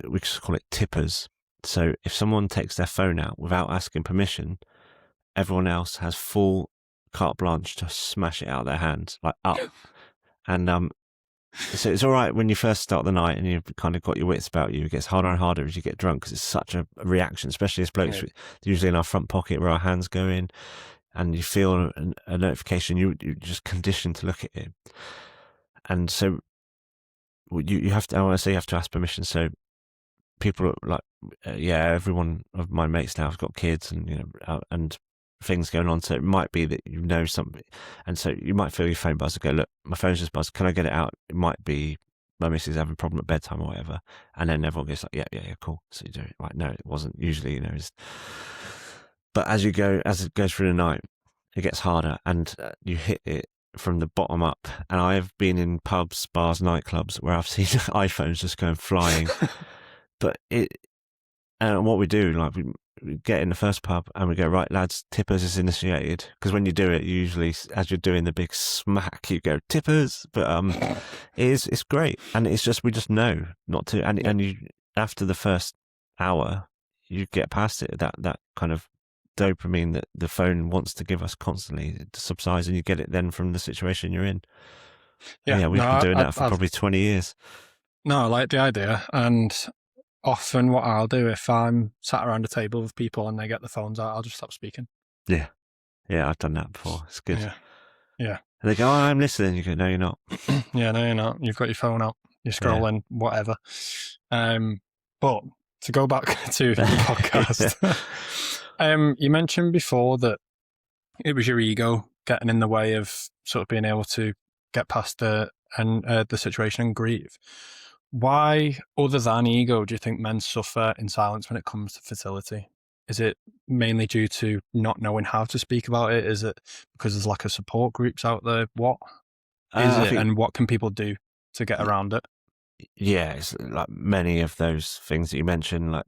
Speaker 2: we just call it tippers. So if someone takes their phone out without asking permission, everyone else has full carte blanche to smash it out of their hands, like up. And so it's all right when you first start the night and you've kind of got your wits about you. It gets harder and harder as you get drunk, because it's such a reaction, especially as blokes, usually in our front pocket where our hands go in, and you feel a notification, you're just conditioned to look at it. And so you have to, I want to say you have to ask permission. So people are like, every one of my mates now has got kids, and and things going on. So it might be that something, and so you might feel your phone buzz and go, look, my phone's just buzzed, can I get it out? It might be my missus having a problem at bedtime or whatever, and then everyone goes like, yeah, cool. So you do it. Like, no, it wasn't usually, but as it goes through the night, it gets harder, and you hit it from the bottom up. And I have been in pubs, bars, nightclubs where I've seen iPhones just going flying. But what we do, like we get in the first pub and we go, right, lads, tippers is initiated. Because when you do it, usually as you're doing the big smack, you go tippers. But it's great, and it's just we just know not to. And you, after the first hour, you get past it. That kind of dopamine that the phone wants to give us constantly, it subsides, and you get it then from the situation you're in. We've been doing that for probably 20 years.
Speaker 1: No, I like the idea. And often what I'll do if I'm sat around a table with people and they get the phones out, I'll just stop speaking.
Speaker 2: Yeah. Yeah, I've done that before. It's good.
Speaker 1: Yeah. Yeah.
Speaker 2: And they go, "Oh, I'm listening." You go, "No, you're not."
Speaker 1: Yeah, no, you're not. You've got your phone out. You're
Speaker 2: Yeah.
Speaker 1: scrolling, whatever. But to go back to the podcast, you mentioned before that it was your ego getting in the way of sort of being able to get past the situation and grieve. Why, other than ego, do you think men suffer in silence when it comes to fertility? Is it mainly due to not knowing how to speak about it? Is it because there's lack of support groups out there? What is
Speaker 2: I
Speaker 1: it,
Speaker 2: think,
Speaker 1: and what can people do to get around it?
Speaker 2: yeah, it's like many of those things that you mentioned, like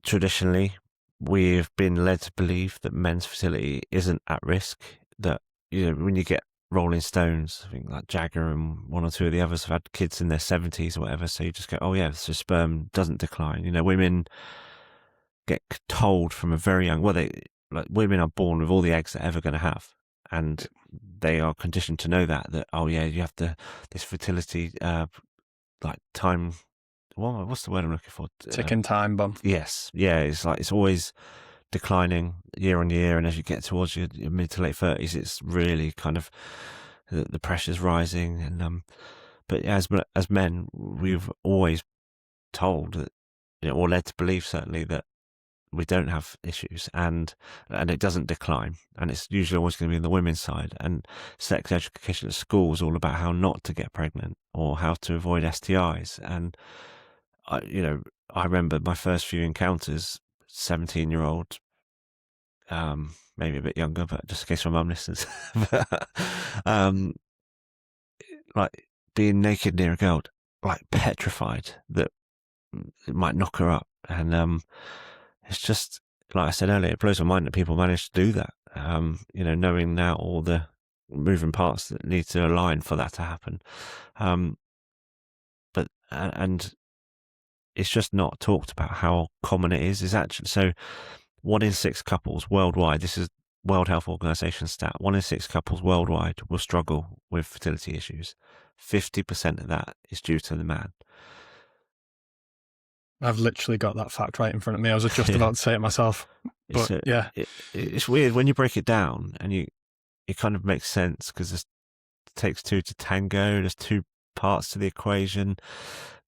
Speaker 2: traditionally, we've been led to believe that men's fertility isn't at risk. That, when you get Rolling Stones, I think like Jagger and one or two of the others have had kids in their 70s or whatever, so you just go, oh yeah, so sperm doesn't decline. Women get told from a very young, well, women are born with all the eggs they're ever going to have, and they are conditioned to know that oh yeah, you have this fertility like time. What's the word I'm looking for?
Speaker 1: Ticking time bomb.
Speaker 2: Yes, yeah, it's like it's always declining year on year, and as you get towards your mid to late 30s, it's really kind of the pressure's rising, and but as men, we've always told that, or led to believe certainly, that we don't have issues, and it doesn't decline, and it's usually always going to be on the women's side. And sex education at school is all about how not to get pregnant or how to avoid STIs. And I remember my first few encounters, 17-year-old, maybe a bit younger, but just in case my mum listens, but, like being naked near a girl, like petrified that it might knock her up. And it's just, like I said earlier, it blows my mind that people manage to do that. Knowing now all the moving parts that need to align for that to happen. But and it's just not talked about how common it is. Is actually, so 1 in 6 couples worldwide, this is World Health Organization stat, 1 in 6 couples worldwide will struggle with fertility issues. 50% of that is due to the man.
Speaker 1: I've literally got that fact right in front of me. I was just
Speaker 2: Yeah.
Speaker 1: about to say it myself. But yeah,
Speaker 2: It's weird when you break it down, and it kind of makes sense, because it takes two to tango. There's two parts to the equation,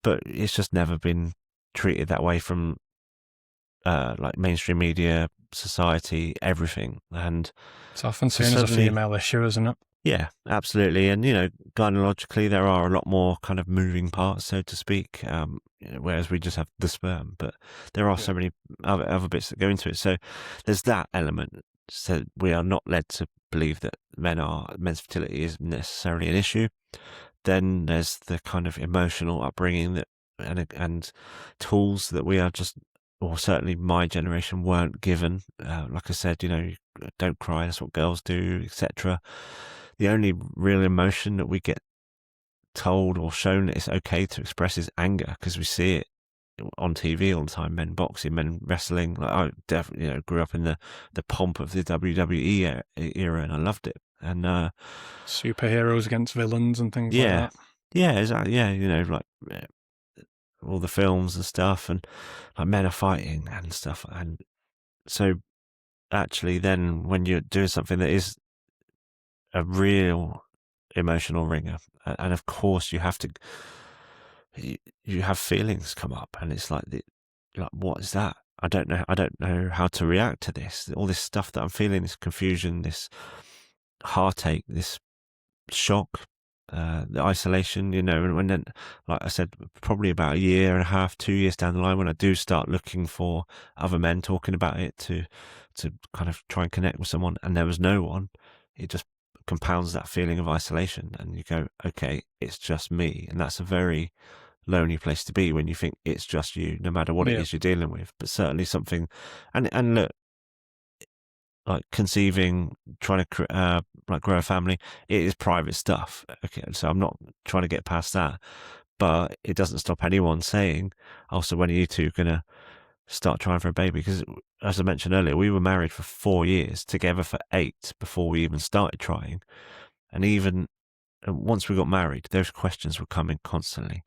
Speaker 2: but it's just never been treated that way from like mainstream media, society, everything. And
Speaker 1: it's often seen as a female issue, isn't it?
Speaker 2: Yeah, absolutely. And, gynecologically, there are a lot more kind of moving parts, so to speak, whereas we just have the sperm. But there are so many other bits that go into it. So there's that element. So we are not led to believe that men's fertility is necessarily an issue. Then there's the kind of emotional upbringing and tools that we are just, or certainly my generation, weren't given. Like I said, don't cry, that's what girls do, etc. The only real emotion that we get told or shown that it's okay to express is anger, because we see it on TV all the time. Men boxing, men wrestling. Like, I definitely, grew up in the pomp of the WWE era, and I loved it. And
Speaker 1: superheroes against villains and things like that.
Speaker 2: Yeah, exactly. Yeah, like all the films and stuff, and like men are fighting and stuff. And so actually, then when you're doing something that is a real emotional ringer, and of course you have to, you have feelings come up, and it's like what is that? I don't know how to react to this. All this stuff that I'm feeling, this confusion, this heartache, this shock, the isolation, and then, like I said, probably about a year and a half, 2 years down the line, when I do start looking for other men talking about it to kind of try and connect with someone, and there was no one, it just compounds that feeling of isolation, and you go, okay, it's just me. And that's a very lonely place to be, when you think it's just you, no matter what it is you're dealing with. But certainly something, and look, like conceiving, trying to like grow a family, it is private stuff. Okay, so I'm not trying to get past that, but it doesn't stop anyone saying, also, when are you two gonna start trying for a baby? Because, as I mentioned earlier, we were married for 4 years, together for 8 before we even started trying. And even once we got married, those questions were coming constantly.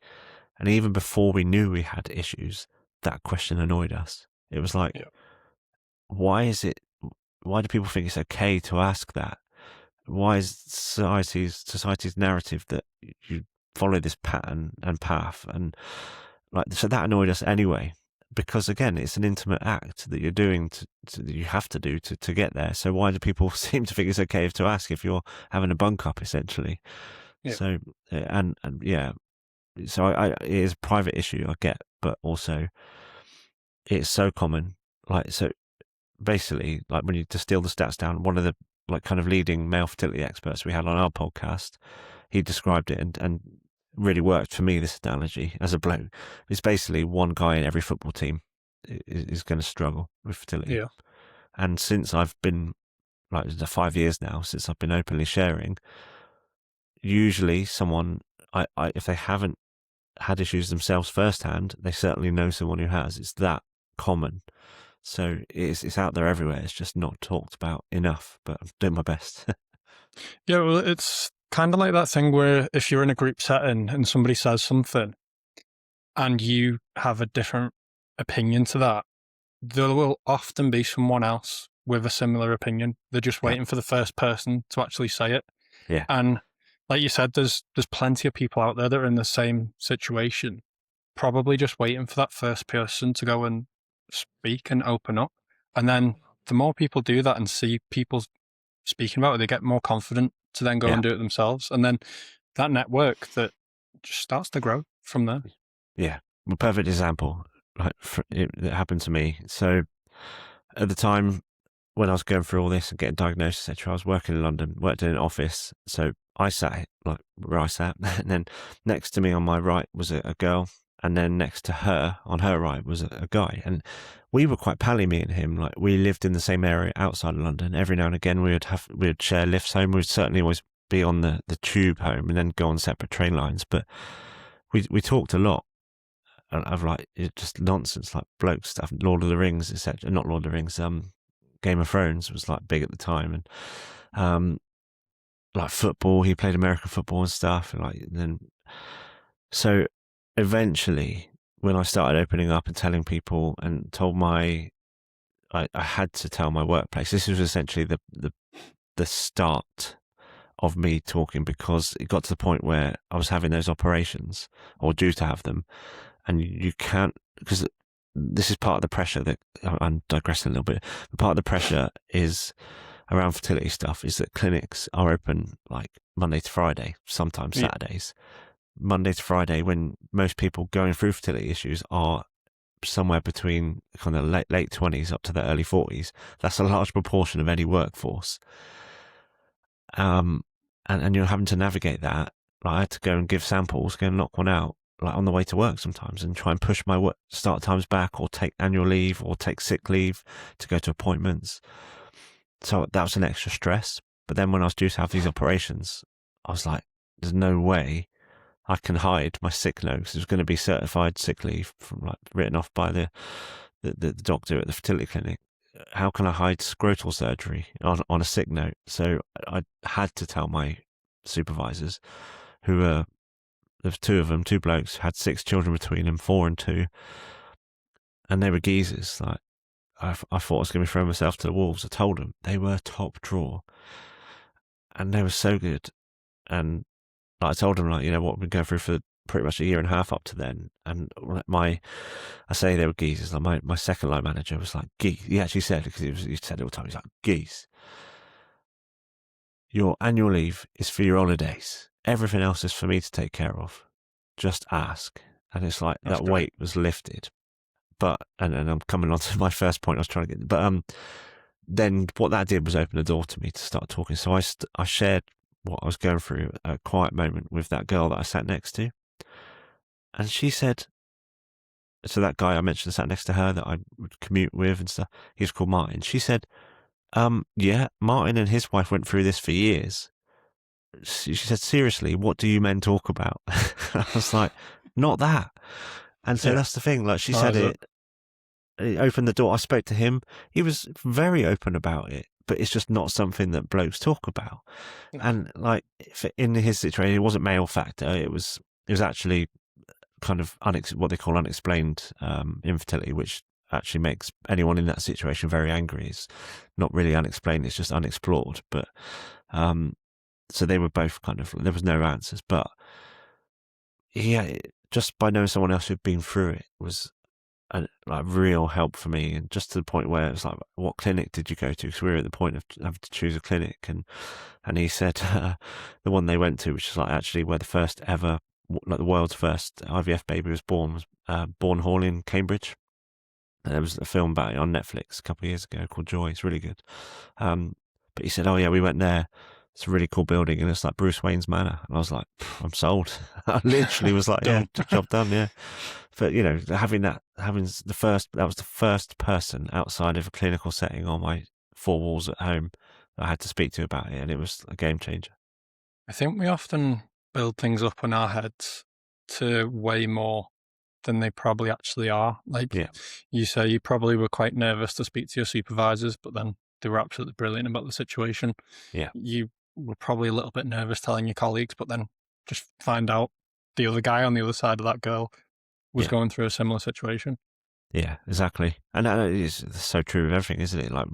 Speaker 2: And even before we knew we had issues, that question annoyed us. It was like,
Speaker 1: Yeah.
Speaker 2: why do people think it's okay to ask that? Why is society's narrative that you follow this pattern and path? And like, so that annoyed us anyway, because again, it's an intimate act that you're doing that you have to do to get there. So why do people seem to think it's okay to ask if you're having a bunk up, essentially?
Speaker 1: Yeah.
Speaker 2: So, and yeah, so it is a private issue, I get, but also it's so common. Like, so basically, like when you distill the stats down, one of the like kind of leading male fertility experts we had on our podcast, he described it and really worked for me, this analogy, as a bloke. It's basically one guy in every football team is going to struggle with fertility.
Speaker 1: Yeah.
Speaker 2: And since I've been, like, it's 5 years now since I've been openly sharing, usually someone, if they haven't had issues themselves firsthand, they certainly know someone who has. It's that common. So it's out there everywhere. It's just not talked about enough, but I'm doing my best.
Speaker 1: Yeah, well, it's kind of like that thing where if you're in a group setting and somebody says something and you have a different opinion to that, there will often be someone else with a similar opinion. They're just
Speaker 2: Yeah.
Speaker 1: waiting for the first person to actually say it.
Speaker 2: Yeah.
Speaker 1: And like you said, there's plenty of people out there that are in the same situation, probably just waiting for that first person to go and speak and open up. And then the more people do that and see people speaking about it, they get more confident to then go
Speaker 2: Yeah.
Speaker 1: and do it themselves. And then that network that just starts to grow from there.
Speaker 2: Yeah. A perfect example. Like, it happened to me. So at the time when I was going through all this and getting diagnosed, etc., I was working in London, worked in an office. So I sat like where I sat, and then next to me on my right was a girl, and then next to her on her right was a guy. And we were quite pally, me and him. Like, we lived in the same area outside of London. Every now and again we'd share lifts home. We'd certainly always be on the tube home and then go on separate train lines. But we talked a lot of like just nonsense, like bloke stuff, Lord of the Rings, etc. Not Lord of the Rings, Game of Thrones was like big at the time, and like football. He played American football and stuff, and like then. So eventually, when I started opening up and telling people, and told I had to tell my workplace. This was essentially the start of me talking, because it got to the point where I was having those operations, or due to have them, and you can't, because this is part of the pressure that I'm digressing a little bit. But part of the pressure is around fertility stuff is that clinics are open like Monday to Friday, sometimes Saturdays. Monday to Friday, when most people going through fertility issues are somewhere between kind of late 20s up to the early 40s. That's a large proportion of any workforce. And you're having to navigate that. Like, I had to go and give samples, go and knock one out, like on the way to work sometimes, and try and push my work start times back, or take annual leave, or take sick leave to go to appointments. So that was an extra stress. But then when I was due to have these operations, I was like, there's no way I can hide my sick note, because it was going to be certified sick leave from, like, written off by the doctor at the fertility clinic. How can I hide scrotal surgery on a sick note? So I had to tell my supervisors, who were, there's two of them, two blokes, had 6 children between them, 4 and 2, and they were geezers. Like, I thought I was going to be throwing myself to the wolves. I told them they were top drawer, and they were so good. And I told them, like, you know what, we've been going through for pretty much a year and a half up to then. And I say they were geezers. Like, my second line manager was like, geese. He actually said, because he said it all the time, he's like, geese, your annual leave is for your holidays. Everything else is for me to take care of. Just ask. And it's like,
Speaker 1: That's
Speaker 2: that
Speaker 1: great.
Speaker 2: weight was lifted. But, and I'm coming on to my first point I was trying to get, but then what that did was open the door to me to start talking. So I shared what I was going through at a quiet moment with that girl that I sat next to. And she said, so that guy I mentioned sat next to her that I would commute with and stuff, he was called Martin. She said, yeah, Martin and his wife went through this for years. She said, seriously, what do you men talk about? I was like, not that. And so that's the thing. Like, she said it opened the door. I spoke to him. He was very open about it, but it's just not something that blokes talk about.
Speaker 1: No.
Speaker 2: And like in his situation, it wasn't male factor. It was actually kind of what they call unexplained infertility, which actually makes anyone in that situation very angry. It's not really unexplained; it's just unexplored. But so they were both kind of, there was no answers. But yeah, just by knowing someone else who'd been through it was like real help for me, and just to the point where it's like, what clinic did you go to? Because we were at the point of having to choose a clinic, and he said the one they went to, which is like actually where the first ever, like the world's first IVF baby was born, was Bourne Hall in Cambridge. And there was a film about it on Netflix a couple of years ago called Joy. It's really good. But he said, oh yeah, we went there. It's a really cool building, and it's like Bruce Wayne's manor. And I was like, I'm sold. I literally was like, yeah, job done, yeah. But you know, that was the first person outside of a clinical setting on my four walls at home that I had to speak to about it, and it was a game changer.
Speaker 1: I think we often build things up in our heads to way more than they probably actually are. Like you say, you probably were quite nervous to speak to your supervisors, but then they were absolutely brilliant about the situation.
Speaker 2: Yeah.
Speaker 1: You were probably a little bit nervous telling your colleagues, but then just find out the other guy on the other side of that girl was going through a similar situation.
Speaker 2: Yeah, exactly. And it's so true of everything, isn't it? Like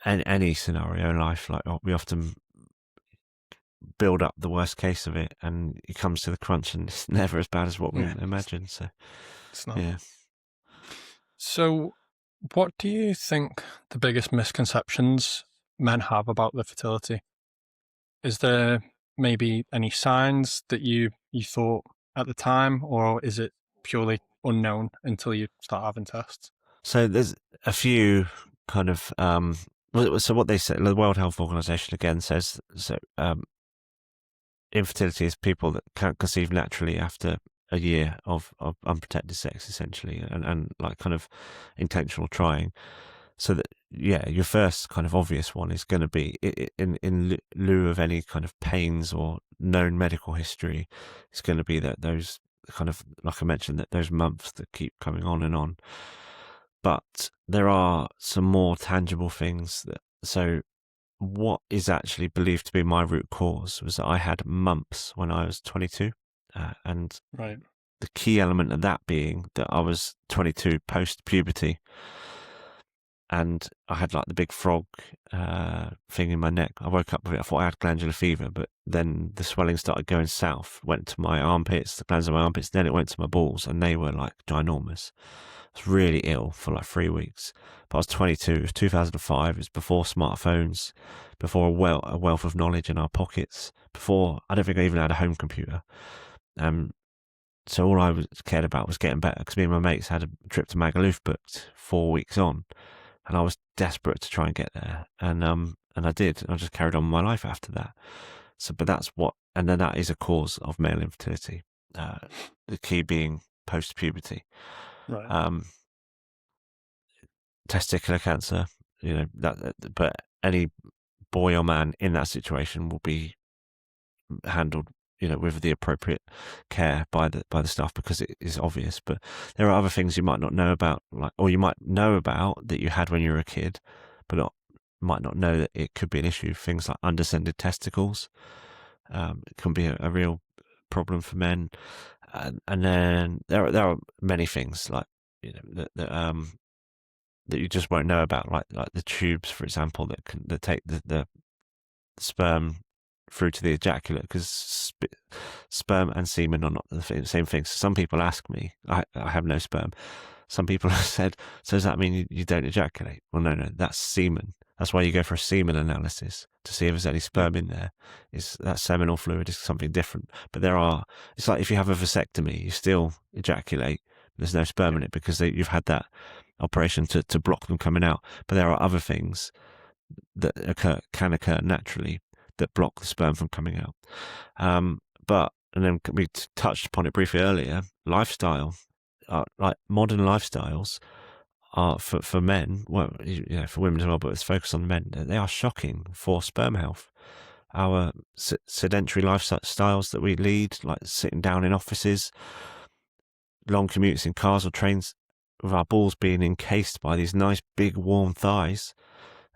Speaker 2: any scenario in life, like we often build up the worst case of it, and it comes to the crunch, and it's never as bad as what we imagine. So
Speaker 1: it's not.
Speaker 2: Yeah.
Speaker 1: So what do you think the biggest misconceptions men have about their fertility? Is there maybe any signs that you thought at the time, or is it purely unknown until you start having tests?
Speaker 2: So there's a few kind of so what they say, the World Health Organization again says, so infertility is people that can't conceive naturally after a year of unprotected sex, essentially, and like kind of intentional trying. So that, yeah, your first kind of obvious one is going to be in lieu of any kind of pains or known medical history. It's going to be that those kind of, like I mentioned, that those months that keep coming on and on. But there are some more tangible things so what is actually believed to be my root cause was that I had mumps when I was 22. And
Speaker 1: right.
Speaker 2: The key element of that being that I was 22 post-puberty, and I had like the big frog thing in my neck. I woke up with it. I thought I had glandular fever, but then the swelling started going south, went to my armpits, the glands of my armpits, then it went to my balls, and they were like ginormous. I was really ill for like 3 weeks. But I was 22, it was 2005, it was before smartphones, before a wealth of knowledge in our pockets, before, I don't think I even had a home computer. So all I cared about was getting better, because me and my mates had a trip to Magaluf booked 4 weeks on, and I was desperate to try and get there. And I did. I just carried on my life after that. So, but and then that is a cause of male infertility. The key being post-puberty.
Speaker 1: Right.
Speaker 2: Testicular cancer, but any boy or man in that situation will be handled, with the appropriate care by the staff, because it is obvious. But there are other things you might not know about, or you might know about that you had when you were a kid, but might not know that it could be an issue. Things like undescended testicles, it can be a real problem for men, and then there are many things like that you just won't know about, like the tubes, for example, that take the sperm through to the ejaculate, because sperm and semen are not the same thing. So some people ask me, I have no sperm. Some people have said, so does that mean you don't ejaculate? Well, no, that's semen. That's why you go for a semen analysis to see if there's any sperm in there. That seminal fluid is something different. But it's like if you have a vasectomy, you still ejaculate. There's no sperm in it because you've had that operation to block them coming out. But there are other things that can occur naturally that block the sperm from coming out. And then we touched upon it briefly earlier, lifestyle, like modern lifestyles are for men, well, for women as well, but let's focus on men. They are shocking for sperm health. Our sedentary lifestyles that we lead, like sitting down in offices, long commutes in cars or trains, with our balls being encased by these nice big warm thighs,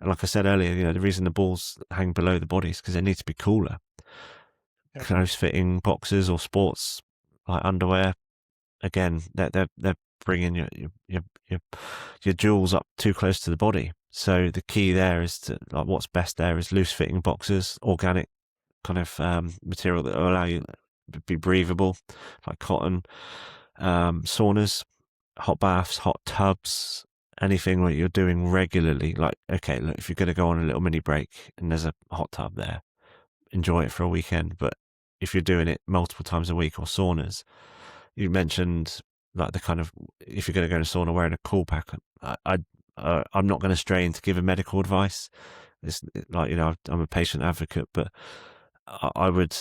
Speaker 2: And like I said earlier, the reason the balls hang below the body is because they need to be cooler.
Speaker 1: Yep.
Speaker 2: Close fitting boxers or sports like underwear, again, they're bringing your jewels up too close to the body. So the key there is to, like, what's best there is loose fitting boxers, organic kind of material that will allow you to be breathable, like cotton, saunas, hot baths, hot tubs, anything that you're doing regularly. Like, okay, look, if you're going to go on a little mini break and there's a hot tub there, enjoy it for a weekend. But if you're doing it multiple times a week, or saunas, you mentioned like the kind of, if you're going to go in a sauna wearing a cool pack, I'm not going to stray into giving medical advice. It's like, I'm a patient advocate, but I would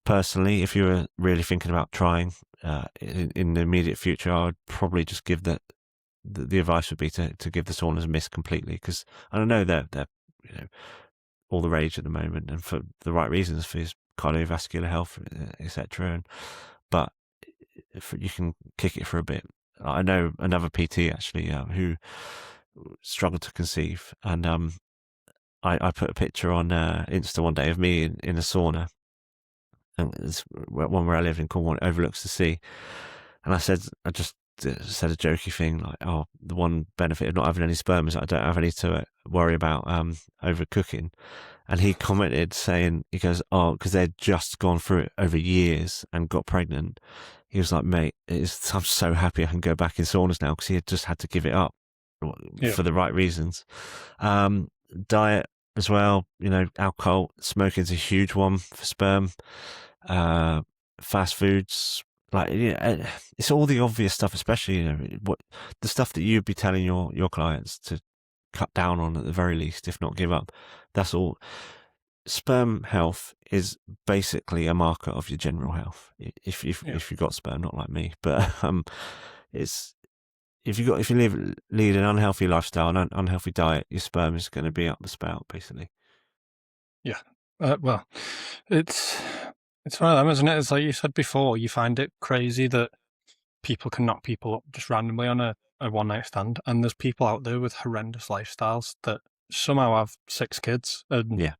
Speaker 2: personally, if you were really thinking about trying in the immediate future, I would probably just give the advice would be to give the saunas a miss completely, because I know they're all the rage at the moment, and for the right reasons, for his cardiovascular health, etc. But if you can kick it for a bit. I know another PT actually who struggled to conceive, and I put a picture on Insta one day of me in a sauna, and it's one where I live in Cornwall, it overlooks the sea, and I just said a jokey thing like, "Oh, the one benefit of not having any sperm is that I don't have any to worry about overcooking." And he commented saying, he goes, "Oh, because they'd just gone through it over years and got pregnant." He was like, "Mate, I'm so happy I can go back in saunas now," because he had just had to give it up
Speaker 1: Yeah.
Speaker 2: for the right reasons. Diet as well, alcohol, smoking's a huge one for sperm. Fast foods, like, it's all the obvious stuff, especially what the stuff that you'd be telling your clients to cut down on at the very least, if not give up. That's all. Sperm health is basically a marker of your general health. If
Speaker 1: Yeah.
Speaker 2: you've got sperm, not like me, but it's if you lead an unhealthy lifestyle, an unhealthy diet, your sperm is going to be up the spout, basically.
Speaker 1: Yeah. Well, it's one of them, isn't it? It's like you said before, you find it crazy that people can knock people up just randomly on a one night stand, and there's people out there with horrendous lifestyles that somehow have 6 kids, and
Speaker 2: Yeah.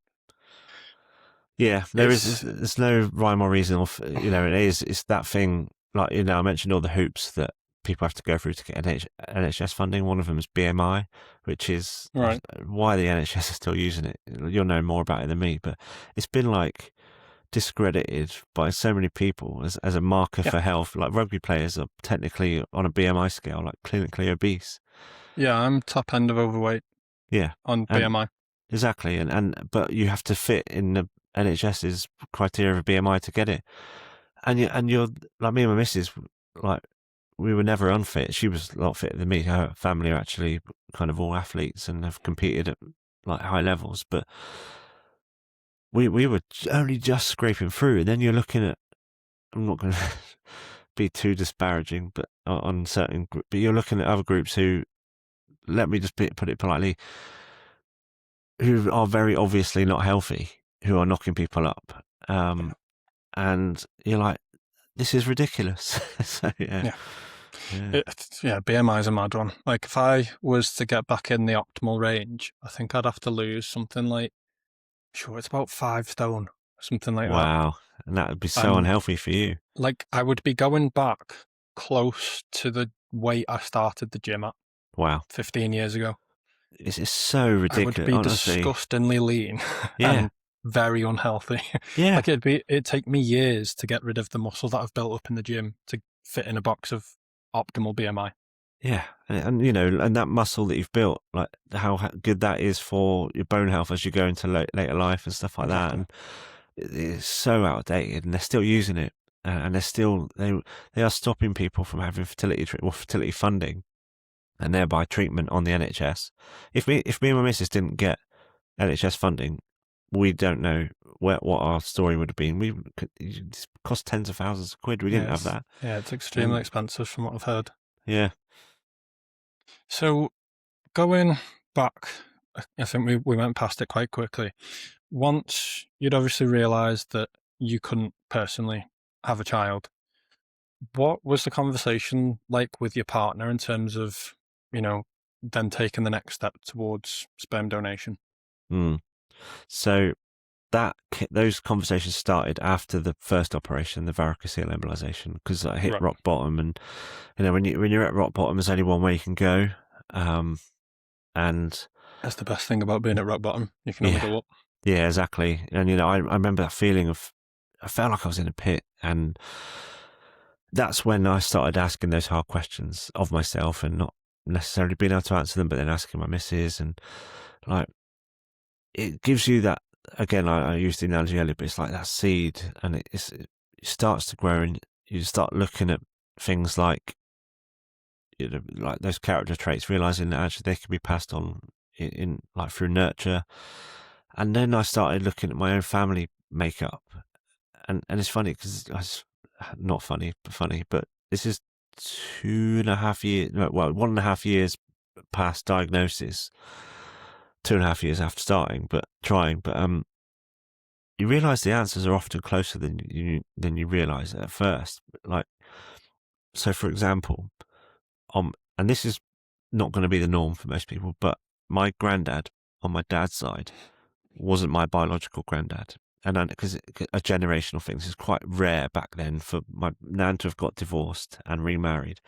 Speaker 2: Yeah,
Speaker 1: it's
Speaker 2: there's no rhyme or reason, it's that thing, like, I mentioned all the hoops that people have to go through to get NHS funding. One of them is BMI, which is
Speaker 1: right.
Speaker 2: why the NHS is still using it. You'll know more about it than me, but it's been like discredited by so many people as a marker
Speaker 1: Yeah.
Speaker 2: for health. Like, rugby players are technically on a BMI scale, like clinically obese.
Speaker 1: Yeah, I'm top end of overweight
Speaker 2: Yeah,
Speaker 1: on
Speaker 2: and
Speaker 1: BMI.
Speaker 2: exactly, and but you have to fit in the NHS's criteria of BMI to get it. And you're like me and my missus, like, we were never unfit. She was a lot fitter than me. Her family are actually kind of all athletes and have competed at like high levels, but we were only just scraping through. And then you're looking at, I'm not going to be too disparaging, but on certain, but you're looking at other groups who, let me just put it politely, who are very obviously not healthy, who are knocking people up. And you're like, this is ridiculous. So yeah.
Speaker 1: Yeah. BMI is a mad one. Like, if I was to get back in the optimal range, I think I'd have to lose something like, sure, it's about 5 stone, something like that.
Speaker 2: Wow. And that would be so
Speaker 1: And
Speaker 2: unhealthy for you.
Speaker 1: like, I would be going back close to the weight I started the gym at
Speaker 2: Wow.
Speaker 1: 15 years ago.
Speaker 2: It's so
Speaker 1: I would
Speaker 2: ridiculous,
Speaker 1: be
Speaker 2: honestly.
Speaker 1: disgustingly lean
Speaker 2: Yeah.
Speaker 1: and very unhealthy.
Speaker 2: Yeah.
Speaker 1: Like, it'd take me years to get rid of the muscle that I've built up in the gym to fit in a box of optimal BMI.
Speaker 2: Yeah. And and that muscle that you've built, like how good that is for your bone health as you go into later life and stuff like that.
Speaker 1: Exactly.
Speaker 2: And it's so outdated, and they're still using it. And they are stopping people from having fertility funding, and thereby treatment on the NHS. If me and my missus didn't get NHS funding, we don't know what our story would have been. It cost tens of thousands of quid. We didn't have that.
Speaker 1: Yeah, it's extremely expensive from what I've heard.
Speaker 2: Yeah.
Speaker 1: So going back, I think we went past it quite quickly. Once you'd obviously realised that you couldn't personally have a child, what was the conversation like with your partner in terms of, then taking the next step towards sperm donation?
Speaker 2: So those conversations started after the first operation, the varicocele embolization, because I hit rock bottom, and when you're at rock bottom, there's only one way you can go, and
Speaker 1: that's the best thing about being at rock bottom. You can only go up.
Speaker 2: Yeah, exactly. And I remember that feeling of, I felt like I was in a pit, and that's when I started asking those hard questions of myself, and not necessarily being able to answer them, but then asking my missus, and like, it gives you that, again, I used the analogy earlier, but it's like that seed, and it starts to grow, and you start looking at things like, like those character traits, realizing that actually they can be passed on in like through nurture. And then I started looking at my own family makeup, and it's funny because not funny, but funny, but this is 2.5 years, well, 1.5 years past diagnosis, 2.5 years after trying, but you realize the answers are often closer than you realize at first. Like, so for example, and this is not going to be the norm for most people, but my granddad on my dad's side wasn't my biological granddad. And because a generational thing, this is quite rare back then for my nan to have got divorced and remarried.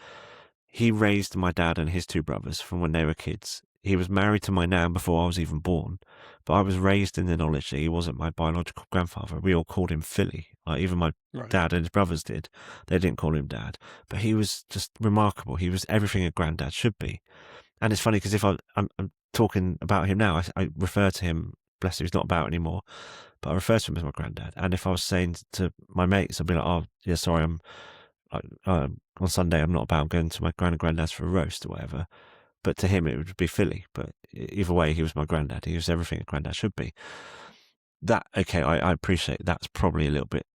Speaker 2: He raised my dad and his two brothers from when they were kids. He was married to my nan before I was even born, but I was raised in the knowledge that he wasn't my biological grandfather. We all called him Philly. Like, even my dad and his brothers did. They didn't call him dad, but he was just remarkable. He was everything a granddad should be. And it's funny because if I'm talking about him now, I refer to him, bless him, he's not about anymore, but I refer to him as my granddad. And if I was saying to my mates, I'd be like, oh, yeah, sorry, I'm like, on Sunday, I'm not about, I'm going to my grand and granddad's for a roast or whatever. But to him, it would be Philly. But either way, he was my granddad. He was everything a granddad should be. That, okay, I appreciate that's probably a little bit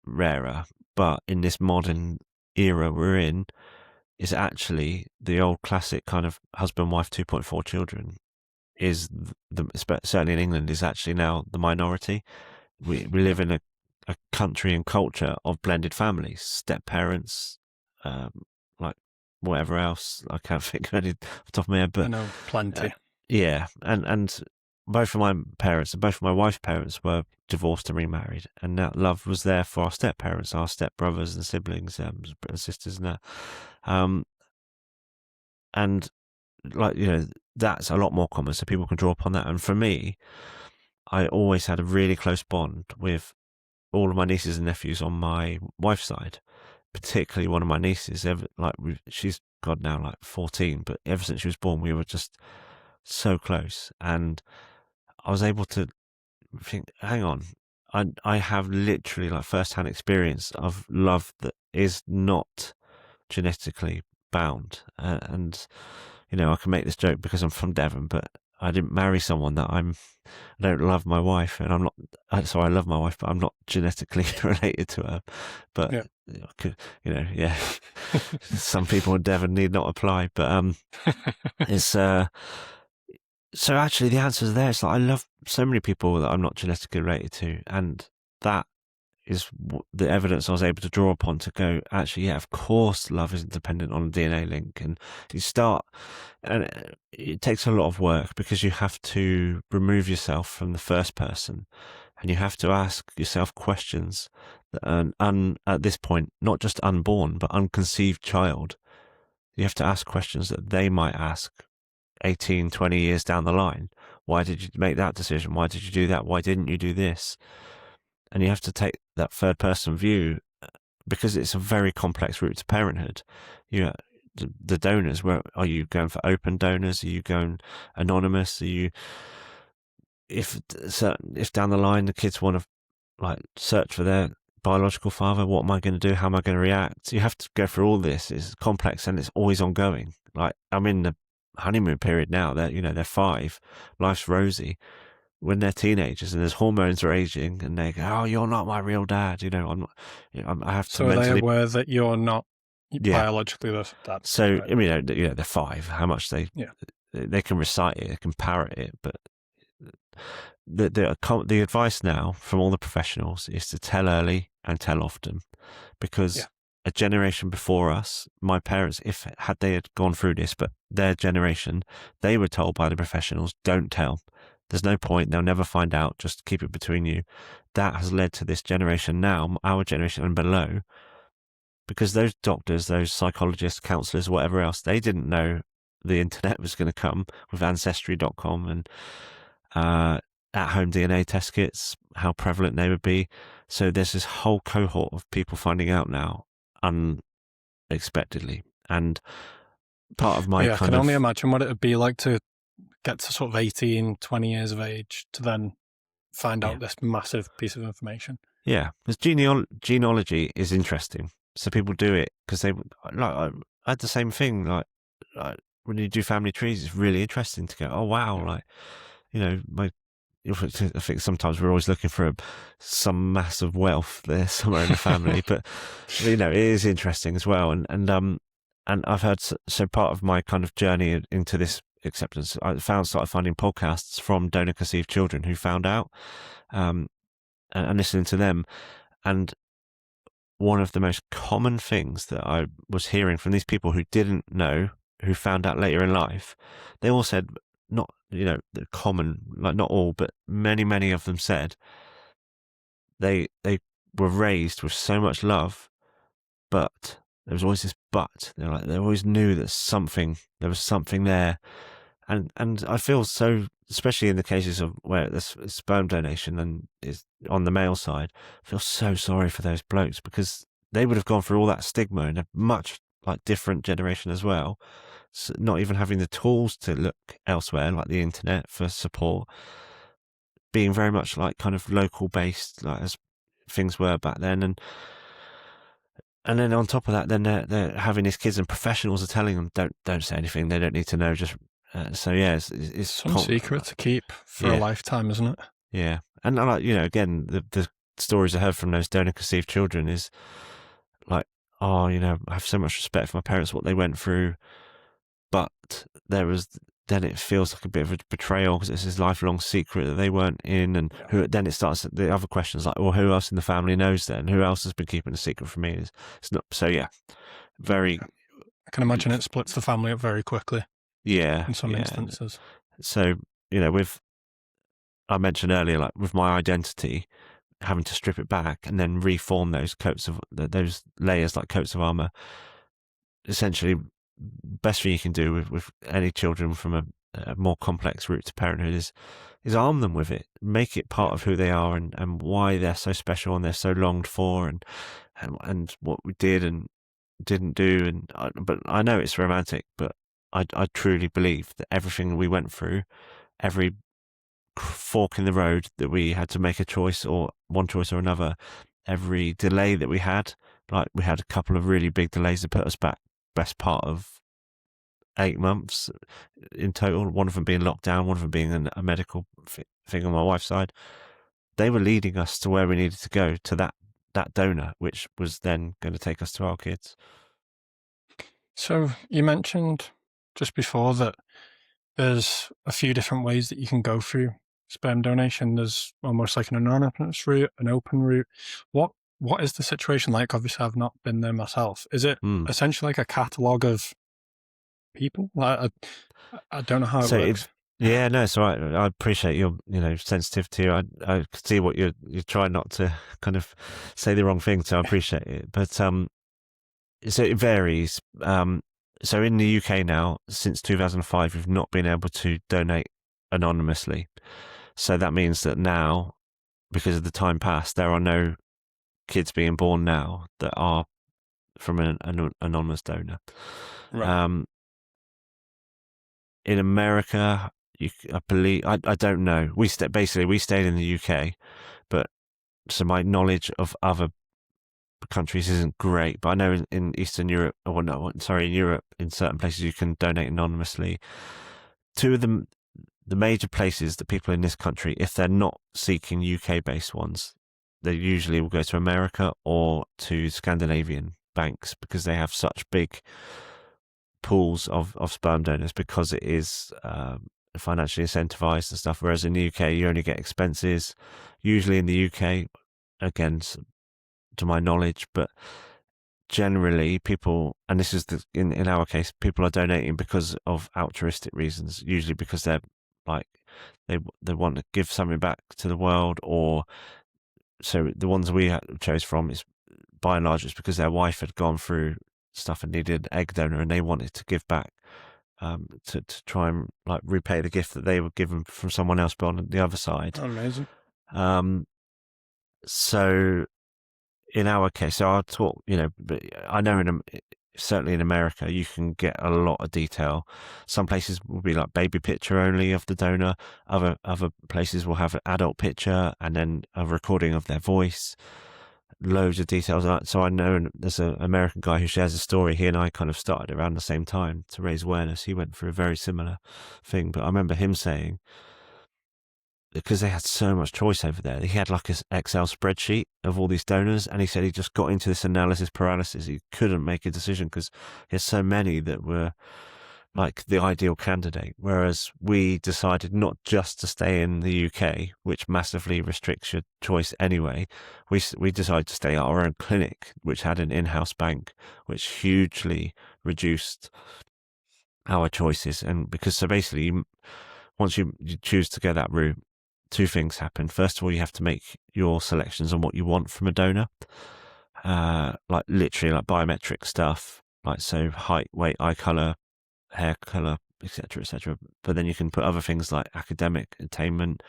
Speaker 2: rarer. But in this modern era we're in, is actually the old classic kind of husband-wife 2.4 children is certainly in England, is actually now the minority. We live in a country and culture of blended families, step parents, like whatever else. I can't think of any off the top of my head, but
Speaker 1: I know plenty.
Speaker 2: Yeah, and both of my parents and both of my wife's parents were divorced and remarried, and that love was there for our step parents, our step brothers and siblings, sisters, and that. And like, that's a lot more common, so people can draw upon that. And for me, I always had a really close bond with all of my nieces and nephews on my wife's side, particularly one of my nieces. She's God now like 14, but ever since she was born, we were just so close. And I was able to think, hang on, I have literally like first-hand experience of love that is not genetically bound. And I can make this joke because I'm from Devon, but I didn't marry someone that I don't love my wife, and I'm not. So I love my wife, but I'm not genetically related to her. But yeah, some people in Devon need not apply. But it's so actually the answer is there. It's like I love so many people that I'm not genetically related to, and that is the evidence I was able to draw upon to go, actually, yeah, of course love isn't dependent on a DNA link. And and it takes a lot of work because you have to remove yourself from the first person, and you have to ask yourself questions that at this point, not just unborn, but unconceived child, you have to ask questions that they might ask 18, 20 years down the line. Why did you make that decision? Why did you do that? Why didn't you do this? And you have to take that third person view because it's a very complex route to parenthood. The donors, where are you going for open donors? Are you going anonymous? If down the line the kids want to like search for their biological father, what am I going to do? How am I going to react? You have to go through all this. It's complex and it's always ongoing. Like, I'm in the honeymoon period now. They're 5, life's rosy. When they're teenagers and there's hormones are aging, and they go, "Oh, you're not my real dad." I'm not. I have to.
Speaker 1: So
Speaker 2: mentally...
Speaker 1: are they aware that you're not biologically the dad?
Speaker 2: So right. They're 5. How much they can recite it, they can parrot it, but the advice now from all the professionals is to tell early and tell often, because a generation before us, my parents, had they had gone through this, but their generation, they were told by the professionals, don't tell. There's no point. They'll never find out. Just keep it between you. That has led to this generation now, our generation and below, because those doctors, those psychologists, counselors, whatever else, they didn't know the internet was going to come with Ancestry.com and at-home DNA test kits, how prevalent they would be. So there's this whole cohort of people finding out now unexpectedly. And part of my
Speaker 1: I can only imagine what it would be like to get to sort of 18, 20 years of age to then find out this massive piece of information.
Speaker 2: Yeah, because genealogy is interesting. So people do it because they I had the same thing. Like when you do family trees, it's really interesting to go, oh wow, like I think sometimes we're always looking for some massive wealth there somewhere in the family, but it is interesting as well. And I've heard so part of my kind of journey into this acceptance, I started finding podcasts from donor conceived children who found out, and listening to them. And one of the most common things that I was hearing from these people who didn't know, who found out later in life, they all said, not, the common, like not all, but many of them said they were raised with so much love, but there was always this but. They always knew that there was something there. And I feel so, especially in the cases of where there's sperm donation and is on the male side, I feel so sorry for those blokes, because they would have gone through all that stigma in a much different generation as well. So not even having the tools to look elsewhere, like the internet, for support, being very much kind of local based, as things were back then. And then on top of that, then they're having these kids, and professionals are telling them, don't say anything. They don't need to know. Just so yeah, it's
Speaker 1: some secret to keep for a lifetime, isn't it?
Speaker 2: Yeah, and again, the stories I heard from those donor conceived children is like, oh, I have so much respect for my parents, what they went through, but then it feels like a bit of a betrayal because it's this lifelong secret that they weren't in, and then it starts the other questions like, well, who else in the family knows then? Who else has been keeping a secret from me? It's not so. Yeah, very.
Speaker 1: I can imagine it splits the family up very quickly.
Speaker 2: Yeah,
Speaker 1: in some instances.
Speaker 2: So I mentioned earlier, with my identity, having to strip it back and then reform those those layers like coats of armor. Essentially, best thing you can do with any children from a more complex route to parenthood is arm them with it, make it part of who they are and why they're so special and they're so longed for, and what we did and didn't do. But I know it's romantic, but I truly believe that everything we went through, every fork in the road that we had to make a choice, or one choice or another, every delay that we had a couple of really big delays that put us back best part of 8 months in total, one of them being lockdown, one of them being a medical thing on my wife's side. They were leading us to where we needed to go, to that donor, which was then going to take us to our kids.
Speaker 1: So you mentioned just before that there's a few different ways that you can go through sperm donation. There's almost like an anonymous route, an open route. What is the situation like? Obviously, I've not been there myself. Is it essentially like a catalogue of people? I don't know how it works.
Speaker 2: Yeah, no, it's all right. I appreciate your sensitivity. I could see what you're trying not to kind of say the wrong thing, so I appreciate it. But so it varies. So in the UK now, since 2005, we've not been able to donate anonymously. So that means that now, because of the time past, there are no kids being born now that are from an anonymous donor. Right. In America, I believe, I don't know. We stayed in the UK, but so my knowledge of other countries isn't great. But I know in Eastern Europe, in Europe, in certain places you can donate anonymously. Two of them, the major places that people in this country, if they're not seeking UK-based ones, they usually will go to America or to Scandinavian banks, because they have such big pools of sperm donors, because it is financially incentivized and stuff. Whereas in the UK, you only get expenses. Usually in the UK, again, to my knowledge, but generally people, and this is in our case, people are donating because of altruistic reasons, usually because they're like they want to give something back to the world, or so the ones we chose from is by and large it's because their wife had gone through stuff and needed an egg donor, and they wanted to give back, to try and like repay the gift that they were given from someone else, but on the other side.
Speaker 1: Amazing.
Speaker 2: So in our case, so I'll talk, but I know certainly in America, you can get a lot of detail. Some places will be like baby picture only of the donor. Other places will have an adult picture and then a recording of their voice. Loads of details. So I know there's an American guy who shares a story. He and I kind of started around the same time to raise awareness. He went through a very similar thing, but I remember him saying, because they had so much choice over there, he had like an Excel spreadsheet of all these donors, and he said he just got into this analysis paralysis. He couldn't make a decision because there's so many that were like the ideal candidate. Whereas we decided not just to stay in the UK, which massively restricts your choice anyway. We decided to stay at our own clinic, which had an in-house bank, which hugely reduced our choices. And because so basically, once you choose to go that route, two things happen. First of all, you have to make your selections on what you want from a donor, like literally like biometric stuff, like so height, weight, eye color, hair color, etc., etc. But then you can put other things like academic attainment,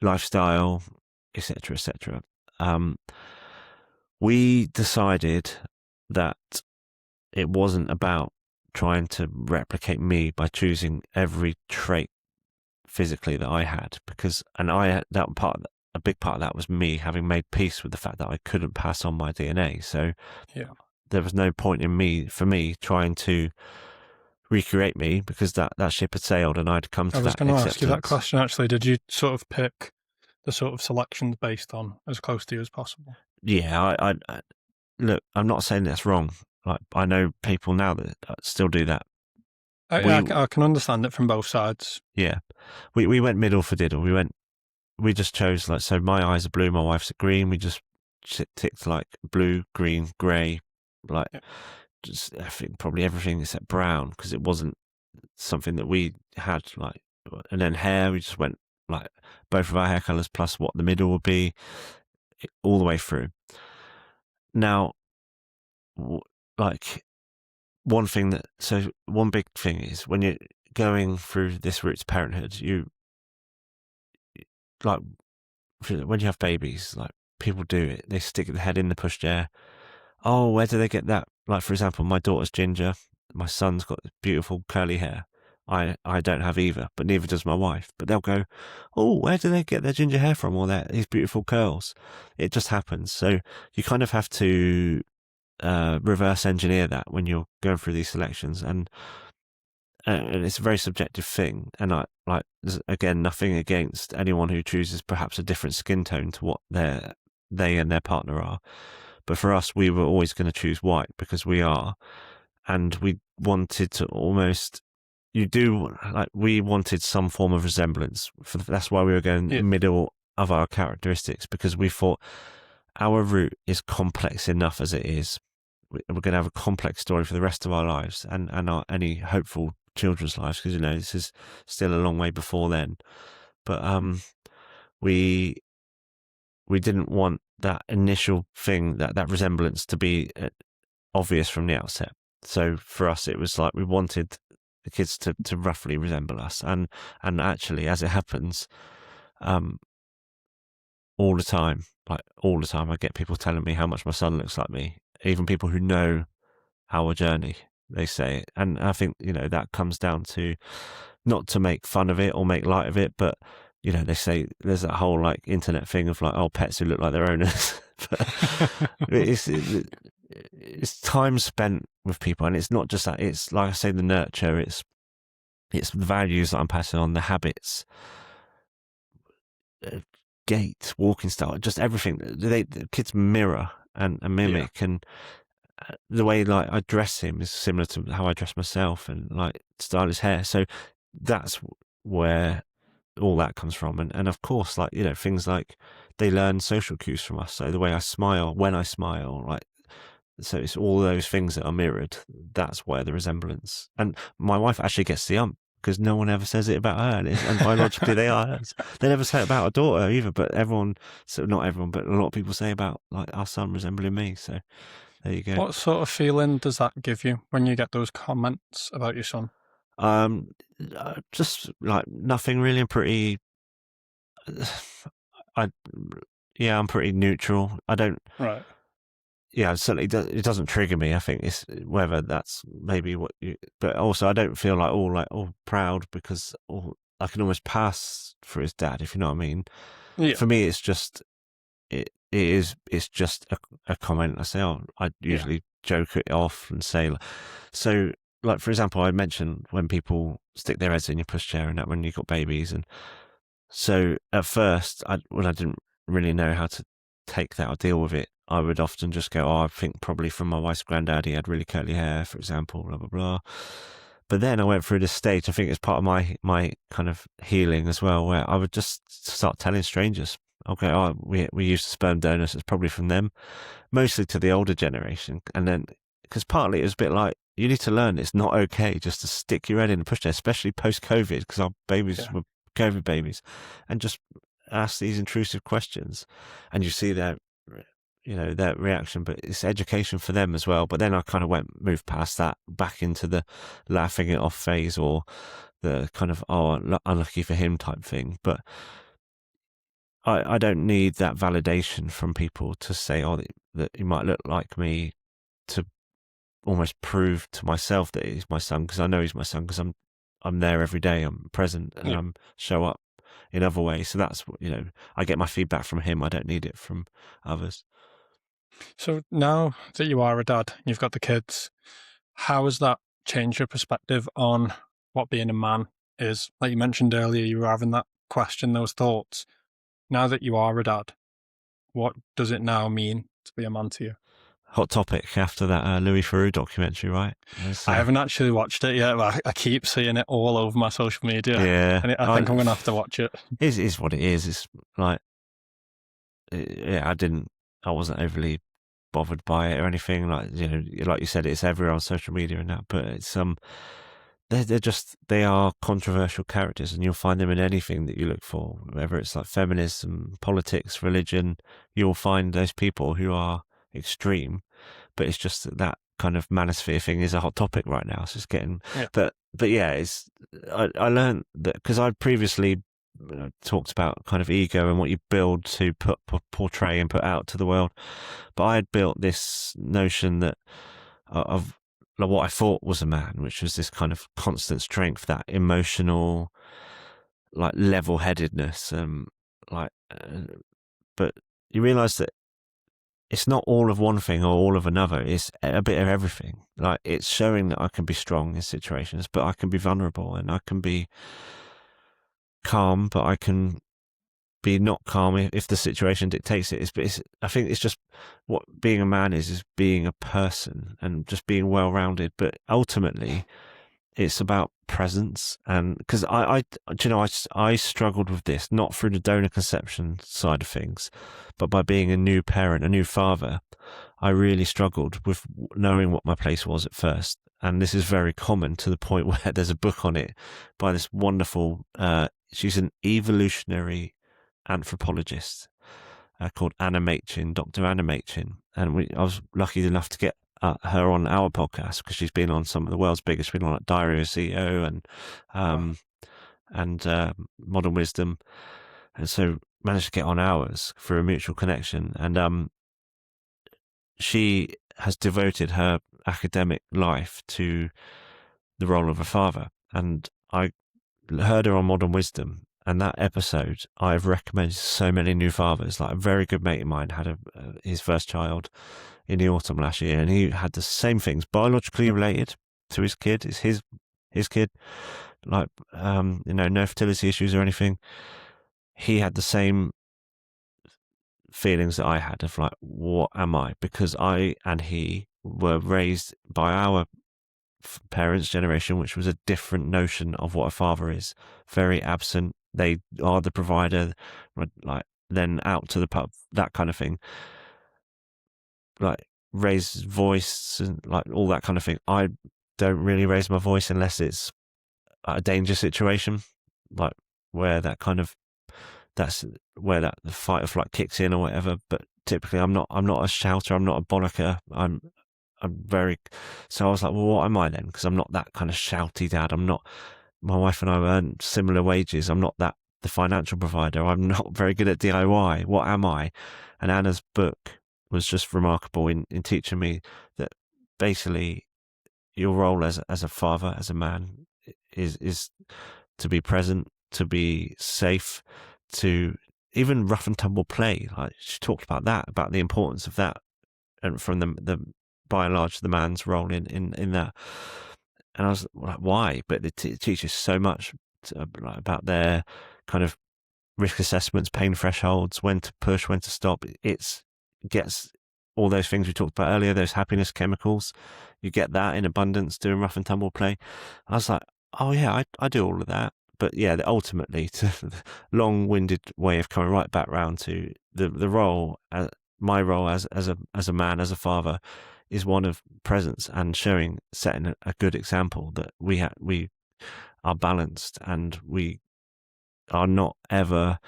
Speaker 2: lifestyle, etc., etc. We decided that it wasn't about trying to replicate me by choosing every trait physically that I had, because a big part of that was me having made peace with the fact that I couldn't pass on my DNA. So
Speaker 1: Yeah.
Speaker 2: there was no point for me trying to recreate me, because that ship had sailed and I'd come to
Speaker 1: I was
Speaker 2: that
Speaker 1: going to
Speaker 2: acceptance.
Speaker 1: ask you that question actually. Did you sort of pick the sort of selections based on as close to you as possible?
Speaker 2: Yeah, I look, I'm not saying that's wrong. Like, I know people now that still do that.
Speaker 1: I can understand it from both sides.
Speaker 2: Yeah, we went middle for diddle. We just chose, like, so my eyes are blue, my wife's are green. We just ticked like blue, green, grey, like just I think probably everything except brown, because it wasn't something that we had. Like, and then hair, we just went like both of our hair colours plus what the middle would be, all the way through. Now, like one big thing is when you're going through this route to parenthood, you like when you have babies, like people do it, they stick their head in the pushchair. Oh, where do they get that? Like, for example, my daughter's ginger, my son's got beautiful curly hair. I don't have either, but neither does my wife. But they'll go, oh, where do they get their ginger hair from, or these beautiful curls? It just happens. So you kind of have to reverse engineer that when you're going through these selections, and it's a very subjective thing. And there's, again, nothing against anyone who chooses perhaps a different skin tone to what they and their partner are. But for us, we were always going to choose white because we are, and we wanted to we wanted some form of resemblance. That's why we were going middle of our characteristics, because we thought our route is complex enough as it is. We're going to have a complex story for the rest of our lives, and any hopeful children's lives, because this is still a long way before then. But we didn't want that initial thing, that resemblance, to be obvious from the outset. So for us, it was like we wanted the kids to roughly resemble us, and actually, as it happens, all the time, I get people telling me how much my son looks like me. Even people who know our journey, they say it. And I think, that comes down to, not to make fun of it or make light of it, but, they say there's that whole like internet thing of like, oh, pets who look like their owners. But it's time spent with people. And it's not just that, it's like I say, the nurture, it's the values that I'm passing on, the habits, gait, walking style, just everything. The kids mirror and mimic, and the way like I dress him is similar to how I dress myself, and like style his hair. So that's where all that comes from. And of course, like, things like they learn social cues from us. So the way I smile, when I smile, like So it's all those things that are mirrored. That's where the resemblance. And my wife actually gets the because no one ever says it about her, and biologically they are hers. They never say it about a daughter either, but everyone, so not everyone, but a lot of people say about like our son resembling me. So there you go.
Speaker 1: What sort of feeling does that give you when you get those comments about your son?
Speaker 2: Just like nothing really. I'm pretty. I yeah, I'm pretty neutral. I don't.
Speaker 1: Right.
Speaker 2: Yeah, certainly it doesn't trigger me. I think it's whether that's maybe what you, but also I don't feel like proud because I can almost pass for his dad, if you know what I mean.
Speaker 1: Yeah.
Speaker 2: For me, it's just it's just a comment. I say, I usually joke it off and say, so like for example, I mentioned when people stick their heads in your pushchair and that when you've got babies, and so at first, when I didn't really know how to take that or deal with it, I would often just go, I think probably from my wife's granddad, he had really curly hair, for example, blah, blah, blah. But then I went through this stage, I think it's part of my kind of healing as well, where I would just start telling strangers, okay, we used sperm donors, it's probably from them, mostly to the older generation. And then, because partly it was a bit like, you need to learn it's not okay just to stick your head in the pushchair, especially post-COVID, because our babies were COVID babies, and just ask these intrusive questions, and you see their reaction. But it's education for them as well. But then I kind of moved past that, back into the laughing it off phase, or the kind of unlucky for him type thing. But I don't need that validation from people to say that he might look like me, to almost prove to myself that he's my son, because I know he's my son, because I'm there every day, I'm present, and I'm show up in other ways. So that's what, I get my feedback from him. I don't need it from others.
Speaker 1: So now that you are a dad, you've got the kids, how has that changed your perspective on what being a man is? Like you mentioned earlier, you were having that question, those thoughts. Now that you are a dad, what does it now mean to be a man to you?
Speaker 2: Hot topic after that Louis Theroux documentary, right?
Speaker 1: I haven't actually watched it yet, but I keep seeing it all over my social media.
Speaker 2: Yeah,
Speaker 1: and I think I'm going to have to watch it.
Speaker 2: It is what it is. It's like, I wasn't overly bothered by it or anything. Like, like you said, it's everywhere on social media and that, but it's they are controversial characters, and you'll find them in anything that you look for, whether it's like feminism, politics, religion. You'll find those people who are extreme, but it's just that kind of manosphere thing is a hot topic right now. So it's getting, but yeah, I learned that because I'd previously talked about kind of ego and what you build to portray and put out to the world, but I had built this notion that of like what I thought was a man, which was this kind of constant strength, that emotional, like level-headedness, but you realize that it's not all of one thing or all of another. It's a bit of everything. Like, it's showing that I can be strong in situations, but I can be vulnerable, and I can be calm, but I can be not calm if the situation dictates it. I think it's just what being a man is being a person and just being well-rounded. But ultimately, it's about presence. And because I struggled with this, not through the donor conception side of things, but by being a new parent, a new father. I really struggled with knowing what my place was at first. And this is very common, to the point where there's a book on it by this wonderful, she's an evolutionary anthropologist called Anna Machin, Dr. Anna Machin. And I was lucky enough to get her on our podcast, because she's been on some of the world's biggest, been on like Diary of a CEO and Modern Wisdom. And so managed to get on ours through a mutual connection. And she has devoted her academic life to the role of a father. And I heard her on Modern Wisdom, and that episode I've recommended to so many new fathers. Like, a very good mate of mine had his first child in the autumn last year, and he had the same things, biologically related to his kid. It's his kid, like no fertility issues or anything. He had the same feelings that I had, of like, what am I? Because I and he were raised by our parents' generation, which was a different notion of what a father is. Very absent. They are the provider, like then out to the pub, that kind of thing. Like, raise his voice and like all that kind of thing. I don't really raise my voice unless it's a danger situation, like where that kind of that's where that the fight or flight kicks in or whatever. But typically, I'm not a shouter. I'm not a bollocker. I'm very. So I was like, well, what am I then? Because I'm not that kind of shouty dad. I'm not. My wife and I earn similar wages. I'm not that the financial provider. I'm not very good at DIY. What am I? And Anna's book was just remarkable in teaching me that basically your role as a father, as a man, is to be present, to be safe, to even rough and tumble play. Like she talked about that, about the importance of that, and from the by and large the man's role in that. And I was like, why? But it teaches so much about their kind of risk assessments, pain thresholds, when to push, when to stop. It gets all those things we talked about earlier, those happiness chemicals. You get that in abundance doing rough and tumble play. I was like, oh yeah, I do all of that. But yeah, ultimately, to the long-winded way of coming right back round to the role, my role as a man, as a father, is one of presence and setting a good example that we are balanced and we are not ever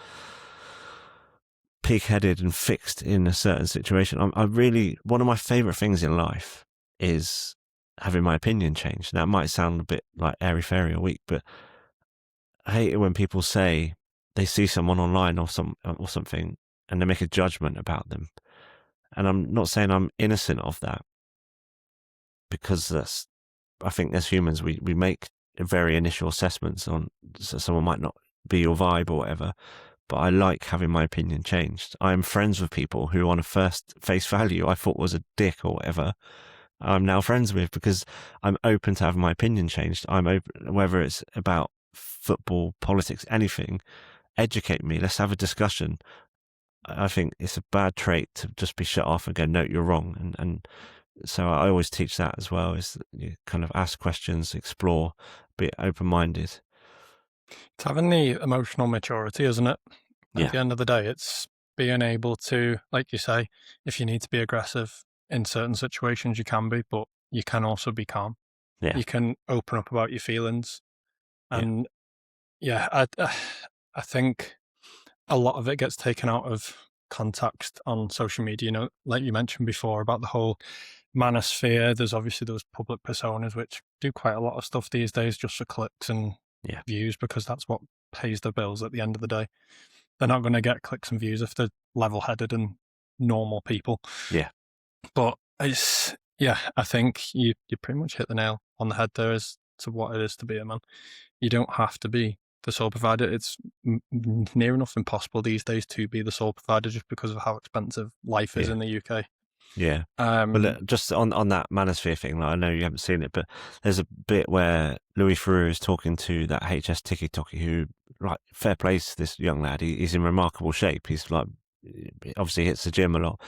Speaker 2: pig-headed and fixed in a certain situation. I really, one of my favorite things in life is having my opinion changed. Now, it might sound a bit like airy-fairy or weak, but I hate it when people say they see someone online or something and they make a judgment about them. And I'm not saying I'm innocent of that, because I think as humans, we make very initial assessments on, so someone might not be your vibe or whatever, but I like having my opinion changed. I'm friends with people who on a first face value I thought was a dick or whatever, I'm now friends with because I'm open to having my opinion changed. I'm open, whether it's about football, politics, anything, educate me. Let's have a discussion. I think it's a bad trait to just be shut off and go, no, you're wrong. And so I always teach that as well, is that you kind of ask questions, explore, be open-minded.
Speaker 1: It's having the emotional maturity, isn't it? At
Speaker 2: Yeah.
Speaker 1: the end of the day, it's being able to, like you say, if you need to be aggressive in certain situations, you can be, but you can also be calm.
Speaker 2: Yeah.
Speaker 1: You can open up about your feelings. And yeah, I think a lot of it gets taken out of context on social media. You know, like you mentioned before about the whole manosphere. There's obviously those public personas which do quite a lot of stuff these days just for clicks and
Speaker 2: Yeah.
Speaker 1: views, because that's what pays their bills at the end of the day. They're not going to get clicks and views if they're level-headed and normal people.
Speaker 2: Yeah.
Speaker 1: But it's, yeah, I think you pretty much hit the nail on the head there as to what it is to be a man. You don't have to be the sole provider. It's near enough impossible these days to be the sole provider just because of how expensive life is in the UK.
Speaker 2: Yeah. Well, just on that manosphere thing, like, I know you haven't seen it, but there's a bit where Louis Theroux is talking to that HS Tiki Toki, who, like, fair play to this young lad. He's in remarkable shape. He's like, obviously hits the gym a lot.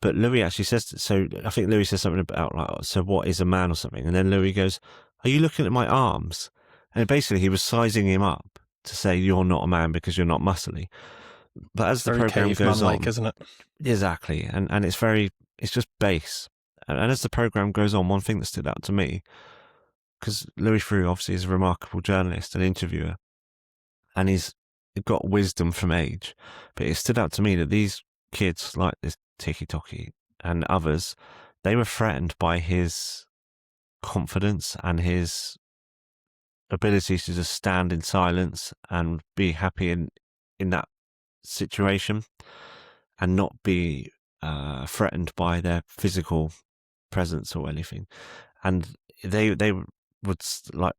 Speaker 2: But Louis actually says, so I think Louis says something about, like, so what is a man or something? And then Louis goes, are you looking at my arms? And basically he was sizing him up to say, you're not a man because you're not muscly. But as the program goes on,
Speaker 1: isn't it?
Speaker 2: Exactly. And it's just base. And as the program goes on, one thing that stood out to me, because Louis Theroux obviously is a remarkable journalist and interviewer, and he's got wisdom from age, but it stood out to me that these kids, like this Tiki Toki and others, they were threatened by his confidence and his ability to just stand in silence and be happy in that situation and not be threatened by their physical presence or anything. And they would, like,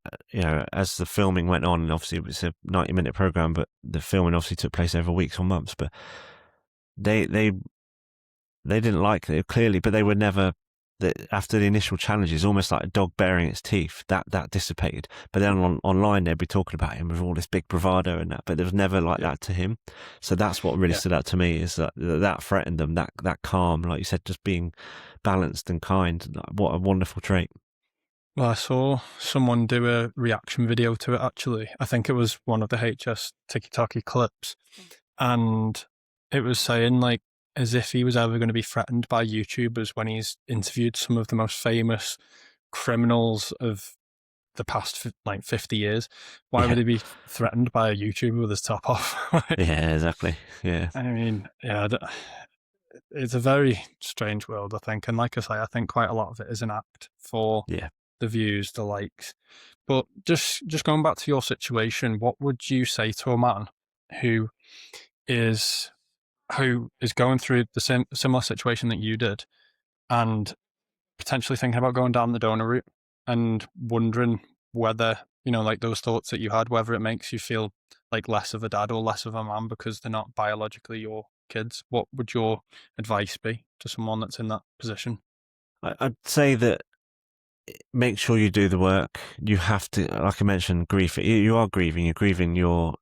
Speaker 2: as the filming went on, and obviously it was a 90-minute program, but the filming obviously took place over weeks or months, but they didn't like it clearly, but they were never, after the initial challenges, almost like a dog baring its teeth, that dissipated. But then online they'd be talking about him with all this big bravado and that, but there was never like that to him. So that's what really stood out to me, is that threatened them, that calm, like you said, just being balanced and kind. What a wonderful trait.
Speaker 1: Well, I saw someone do a reaction video to it, actually. I think it was one of the HS Tiki Toki clips. And it was saying, like, as if he was ever going to be threatened by YouTubers when he's interviewed some of the most famous criminals of the past like 50 years. Why would
Speaker 2: Yeah,
Speaker 1: he be threatened by a YouTuber with his top off?
Speaker 2: yeah, exactly. Yeah,
Speaker 1: I mean, yeah, it's a very strange world, I think. And like I say, I think quite a lot of it is an act for
Speaker 2: yeah.
Speaker 1: the views, the likes. But just going back to your situation, what would you say to a man who is going through the similar situation that you did and potentially thinking about going down the donor route and wondering whether, like those thoughts that you had, whether it makes you feel like less of a dad or less of a man because they're not biologically your kids? What would your advice be to someone that's in that position?
Speaker 2: I'd say that make sure you do the work. You have to, like I mentioned, grief. You are grieving. You're grieving your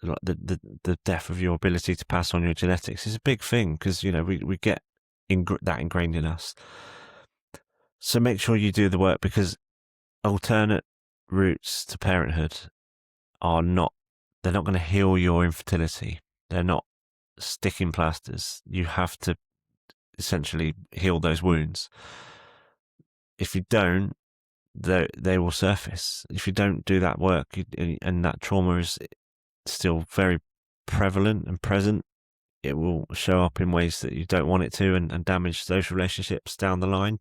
Speaker 2: like the death of your ability to pass on your genetics. Is a big thing because we get that ingrained in us. So make sure you do the work because alternate routes to parenthood are not. They're not going to heal your infertility. They're not sticking plasters. You have to essentially heal those wounds. If you don't, they will surface. If you don't do that work, and that trauma is still very prevalent and present, it will show up in ways that you don't want it to, and damage social relationships down the line.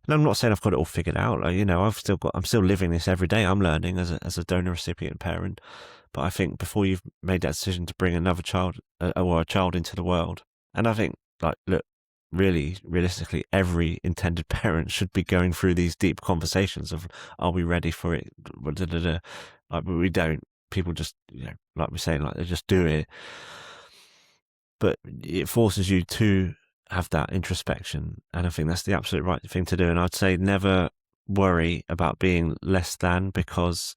Speaker 2: And I'm not saying I've got it all figured out. I'm still living this every day. I'm learning as a donor recipient parent. But I think before you've made that decision to bring another child or a child into the world, and I think look, really realistically, every intended parent should be going through these deep conversations of, are we ready for it? But we don't. People just, like we're saying, they just do it. But it forces you to have that introspection. And I think that's the absolute right thing to do. And I'd say never worry about being less than, because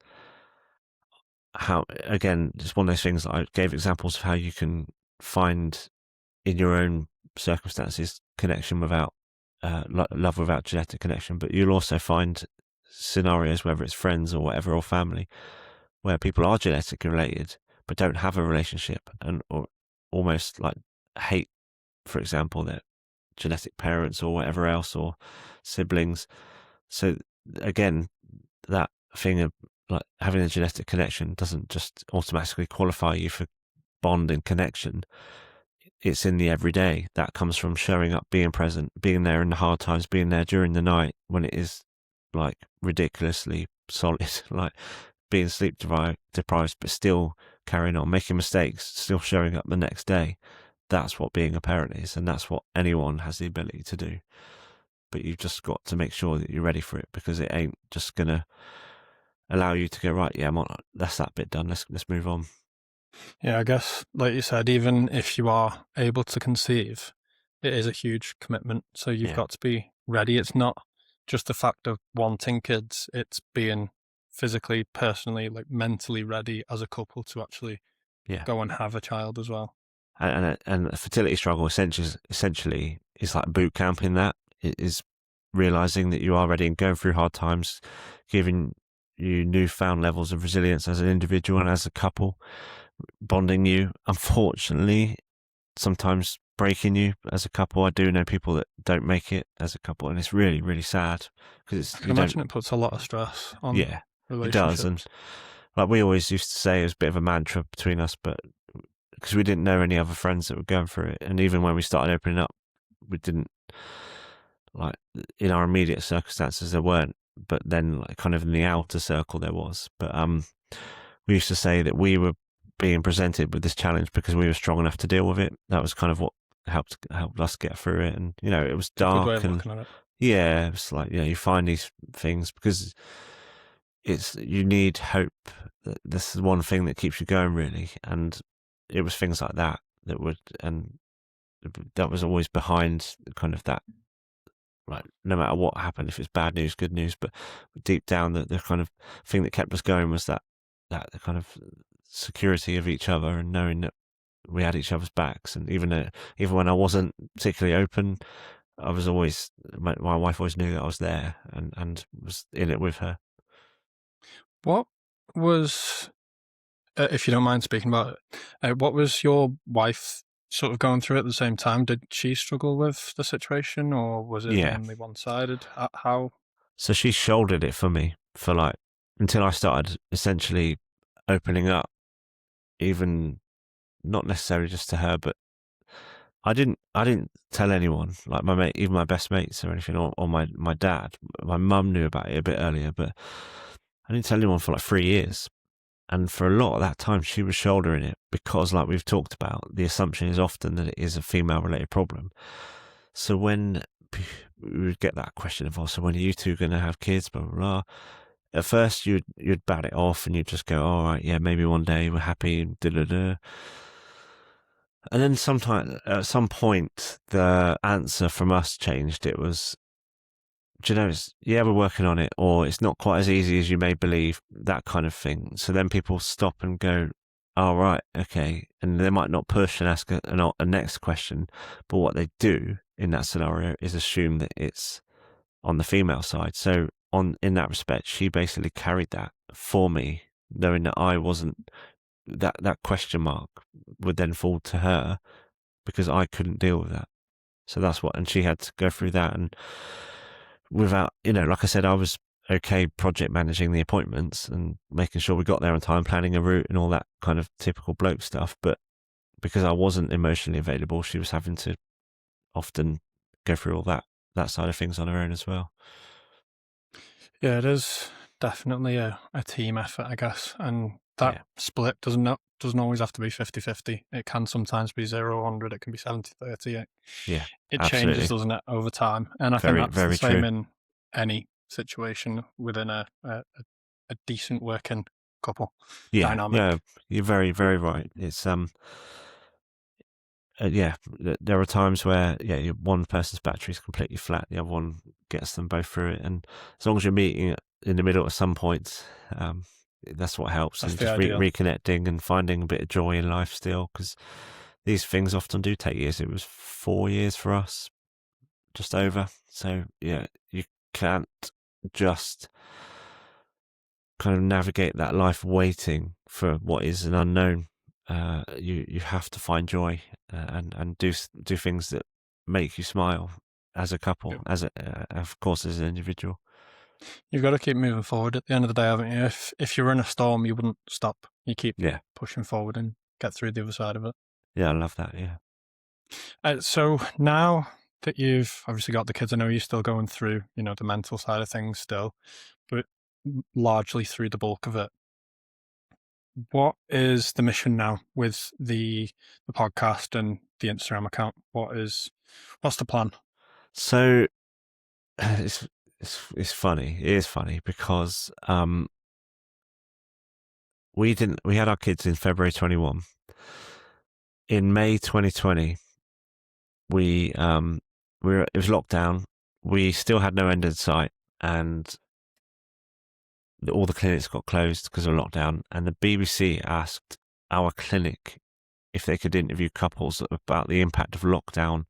Speaker 2: again, it's one of those things that I gave examples of how you can find in your own circumstances connection without love without genetic connection. But you'll also find scenarios, whether it's friends or whatever, or family, where people are genetically related but don't have a relationship, or almost like hate, for example, their genetic parents or whatever else, or siblings. So again, that thing of like having a genetic connection doesn't just automatically qualify you for bond and connection. It's in the everyday. That comes from showing up, being present, being there in the hard times, being there during the night when it is like ridiculously solid, like being sleep deprived, but still carrying on, making mistakes, still showing up the next day. That's what being a parent is, and that's what anyone has the ability to do. But you've just got to make sure that you're ready for it, because it ain't just gonna allow you to go, right, yeah, that's that bit done. Let's move on.
Speaker 1: Yeah, I guess, like you said, even if you are able to conceive, it is a huge commitment. So you've
Speaker 2: Yeah,
Speaker 1: got to be ready. It's not just the fact of wanting kids, it's being physically, personally, like mentally ready as a couple to actually
Speaker 2: yeah.
Speaker 1: go and have a child as well.
Speaker 2: And a fertility struggle essentially is like boot camp in that. It is realizing that you are ready and going through hard times, giving you newfound levels of resilience as an individual and as a couple, bonding you, unfortunately, sometimes breaking you as a couple. I do know people that don't make it as a couple, and it's really, really sad, because
Speaker 1: I can imagine it puts a lot of stress on
Speaker 2: yeah, it does. And
Speaker 1: relationships.
Speaker 2: like we always used to say, it was a bit of a mantra between us, but because we didn't know any other friends that were going through it, and even when we started opening up, we didn't, like, in our immediate circumstances there weren't, but then like kind of in the outer circle there was. But we used to say that we were being presented with this challenge because we were strong enough to deal with it. That was kind of what helped us get through it. And it was
Speaker 1: It's a good way
Speaker 2: dark,
Speaker 1: of
Speaker 2: and
Speaker 1: looking at it.
Speaker 2: yeah, it's like, you find these things because you need hope. This is one thing that keeps you going, really. And it was things like that and that was always behind kind of that, like, no matter what happened, if it's bad news, good news, but deep down, the kind of thing that kept us going was that kind of security of each other, and knowing that we had each other's backs. And even when I wasn't particularly open, I was always, my wife always knew that I was there, and was in it with her.
Speaker 1: What was, if you don't mind speaking about it, what was your wife sort of going through it at the same time, did she struggle with the situation, or was it
Speaker 2: Yeah.
Speaker 1: mainly one-sided? How?
Speaker 2: So she shouldered it for me for like until I started essentially opening up, even not necessarily just to her, but I didn't tell anyone, like my mate, even my best mates or anything, or my dad. My mum knew about it a bit earlier, but I didn't tell anyone for like 3 years. And for a lot of that time, she was shouldering it because, like we've talked about, the assumption is often that it is a female related problem. So when we would get that question of, oh, so when are you two going to have kids, blah, blah, blah. At first, you'd bat it off and you'd just go, all right, yeah, maybe one day we're happy, and da da da. And then at some point, the answer from us changed. It was, do you know, yeah, we're working on it, or it's not quite as easy as you may believe, that kind of thing. So then people stop and go, oh, right, okay. And they might not push and ask a next question, but what they do in that scenario is assume that it's on the female side. So in that respect, she basically carried that for me, knowing that I wasn't, that question mark would then fall to her because I couldn't deal with that. So that's what, and she had to go through that. And without, like I said, I was okay project managing the appointments and making sure we got there on time, planning a route and all that kind of typical bloke stuff. But because I wasn't emotionally available, she was having to often go through all that side of things on her own as well.
Speaker 1: Yeah, it is definitely a team effort, I guess. And that
Speaker 2: Yeah.
Speaker 1: split doesn't always have to be 50-50. It can sometimes be 0-100. It can be 70-30.
Speaker 2: Yeah,
Speaker 1: It
Speaker 2: absolutely.
Speaker 1: changes, doesn't it, over time? And I think
Speaker 2: Very,
Speaker 1: that's the
Speaker 2: very
Speaker 1: same
Speaker 2: true.
Speaker 1: in any situation within a decent working couple dynamic.
Speaker 2: Yeah, you're very, very right. It's yeah, there are times where one person's battery is completely flat, the other one gets them both through it, and as long as you're meeting in the middle at some point, that's what helps,
Speaker 1: That's
Speaker 2: and
Speaker 1: the
Speaker 2: just
Speaker 1: ideal.
Speaker 2: reconnecting and finding a bit of joy in life still, because these things often do take years. It was 4 years for us, just over. So yeah, you can't just kind of navigate that life waiting for what is an unknown. You have to find joy and do things that make you smile as a couple,
Speaker 1: Yep.
Speaker 2: as of course as an individual.
Speaker 1: You've got to keep moving forward at the end of the day, haven't you? If you're in a storm, you wouldn't stop. You keep
Speaker 2: Yeah,
Speaker 1: pushing forward and get through the other side of it.
Speaker 2: yeah, I love that. Yeah,
Speaker 1: So now that you've obviously got the kids, I know you're still going through, the mental side of things still, but largely through the bulk of it. What is the mission now with the podcast and the Instagram account? What's the plan?
Speaker 2: so it's funny. It is funny because we had our kids in February 21. In May 2020, it was lockdown. We still had no end in sight, and all the clinics got closed because of lockdown. And the BBC asked our clinic if they could interview couples about the impact of lockdown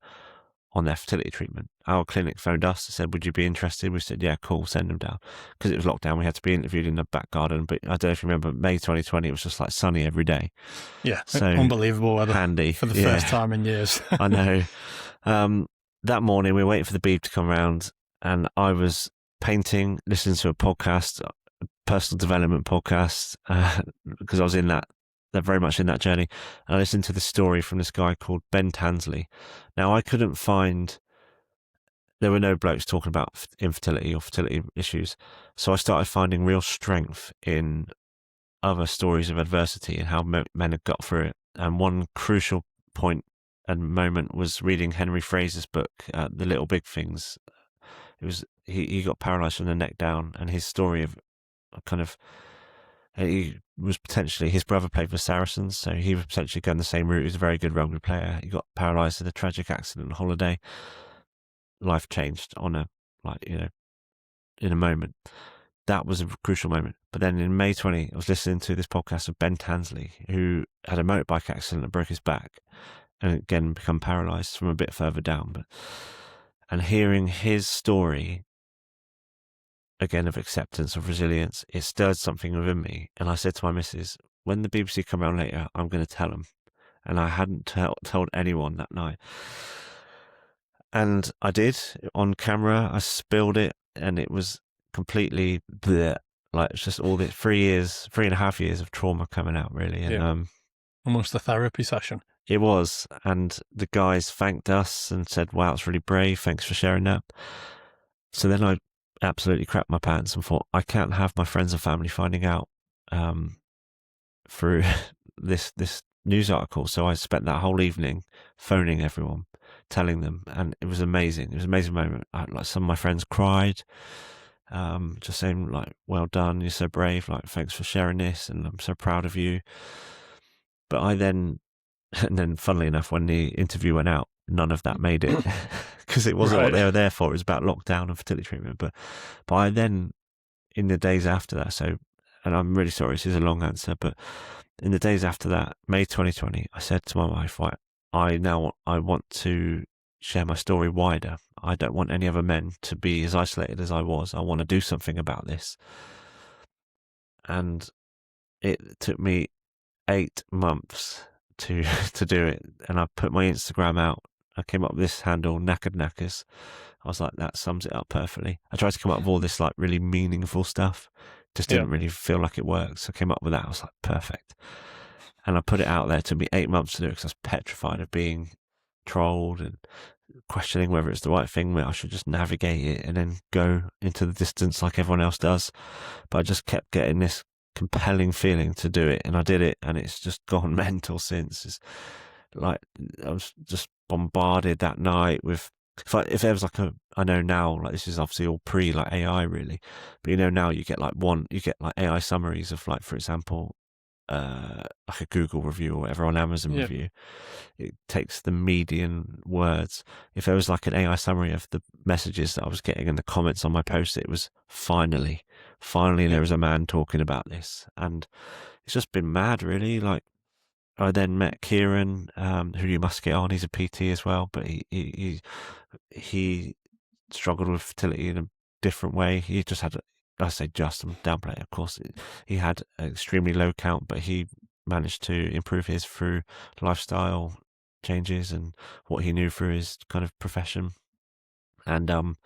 Speaker 2: on their fertility treatment. Our clinic phoned us and said, would you be interested? We said, yeah, cool, send them down. Because it was lockdown, we had to be interviewed in the back garden. But I don't know if you remember, May 2020, it was just like sunny every day.
Speaker 1: Yeah,
Speaker 2: So
Speaker 1: unbelievable weather
Speaker 2: handy.
Speaker 1: for the first time in years.
Speaker 2: I know. That morning, we were waiting for the beeb to come round, and I was painting, listening to a podcast, a personal development podcast, because I was in that. They're very much in that journey. And I listened to the story from this guy called Ben Tansley. Now, I couldn't find, there were no blokes talking about infertility or fertility issues. So I started finding real strength in other stories of adversity and how men had got through it. And one crucial point and moment was reading Henry Fraser's book, The Little Big Things. It was, he got paralyzed from the neck down, and his story of kind of, he was potentially, his brother played for Saracens, so he was potentially going the same route. He was a very good rugby player. He got paralysed in a tragic accident on holiday. Life changed in a moment. That was a crucial moment. But then in May 20, I was listening to this podcast of Ben Tansley, who had a motorbike accident and broke his back, and again become paralysed from a bit further down. And hearing his story again of acceptance, of resilience, it stirred something within me. And I said to my missus, when the BBC come around later, I'm going to tell them. and I hadn't told anyone that night. And I did on camera. I spilled it, and it was completely bleh. Like, it's just all this 3.5 years of trauma coming out, really. And
Speaker 1: almost a therapy session.
Speaker 2: it was. And the guys thanked us and said, "Wow, it's really brave. Thanks for sharing that." So then I absolutely crapped my pants and thought, I can't have my friends and family finding out through this news article. So I spent that whole evening phoning everyone, telling them, and it was amazing. It was an amazing moment. Like, some of my friends cried, just saying, like, "Well done, you're so brave. Like, thanks for sharing this, and I'm so proud of you." But and then, funnily enough, when the interview went out, none of that made it, because it wasn't what they were there for. It was about lockdown and fertility treatment. But I then, in the days after that, so, and I'm really sorry, this is a long answer, but in the days after that, May 2020, I said to my wife, "Right, I want to share my story wider. I don't want any other men to be as isolated as I was. I want to do something about this." And it took me 8 months to do it. And I put my Instagram out. I came up with this handle, Knackered Knackers. I was like, that sums it up perfectly. I tried to come up with all this, like, really meaningful stuff. Just didn't really feel like it worked. So I came up with that. I was like, perfect. And I put it out there. It took me 8 months to do it, because I was petrified of being trolled and questioning whether it's the right thing, where I should just navigate it and then go into the distance like everyone else does. But I just kept getting this compelling feeling to do it, and I did it, and it's just gone mental since. It's like, I was just bombarded that night with, if there was like I know now, like, this is obviously all pre, like, AI really, but now you get like AI summaries of, like, for example, like a Google review or whatever, on Amazon review. It takes the median words. If there was like an AI summary of the messages that I was getting in the comments on my post, it was finally there was a man talking about this. And it's just been mad, really. Like, I then met Kieran, who you must get on. He's a PT as well, but he struggled with fertility in a different way. He just had, I say just, I'm downplaying, of course. He had an extremely low count, but he managed to improve his through lifestyle changes and what he knew through his kind of profession. And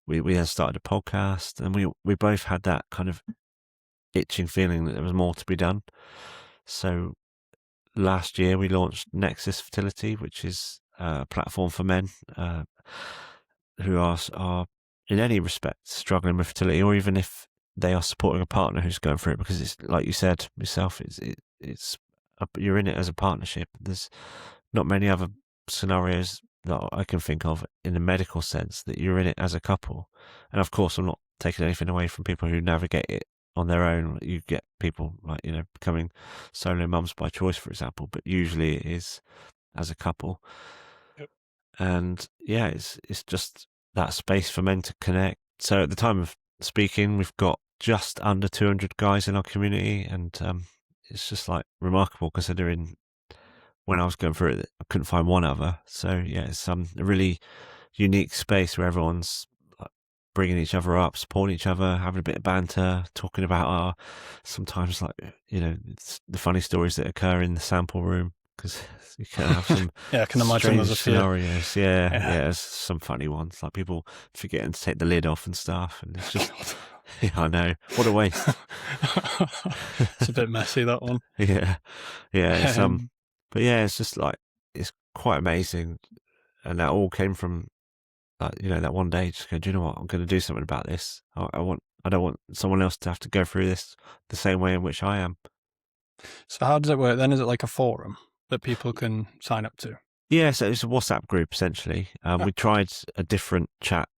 Speaker 2: we then started a podcast, and we both had that kind of itching feeling that there was more to be done. So last year we launched Nexus Fertility, which is a platform for men who are in any respect struggling with fertility, or even if they are supporting a partner who's going through it, because it's, like you said yourself, you're in it as a partnership. There's not many other scenarios that I can think of in the medical sense that you're in it as a couple. And of course, I'm not taking anything away from people who navigate it on their own. You get people, like, becoming solo mums by choice, for example, but usually it is as a couple.
Speaker 1: Yep.
Speaker 2: And yeah, it's just that space for men to connect. So at the time of speaking, we've got just under 200 guys in our community, and it's just, like, remarkable, considering when I was going through it, I couldn't find one other. So yeah, it's a really unique space where everyone's, like, bringing each other up, supporting each other, having a bit of banter, talking about our sometimes, like, it's the funny stories that occur in the sample room, because you can have some
Speaker 1: I can imagine there's a few
Speaker 2: scenarios. Yeah, there's some funny ones, like people forgetting to take the lid off and stuff, and it's just yeah, I know, what a waste.
Speaker 1: It's a bit messy, that one.
Speaker 2: Yeah, it's, but yeah, it's just, like, it's quite amazing, and that all came from, like, that one day, just go, do you know what, I'm going to do something about this. I don't want someone else to have to go through this the same way in which I am.
Speaker 1: So how does it work then? Is it like a forum that people can sign up to? Yeah,
Speaker 2: so it's a WhatsApp group, essentially. We tried a different chat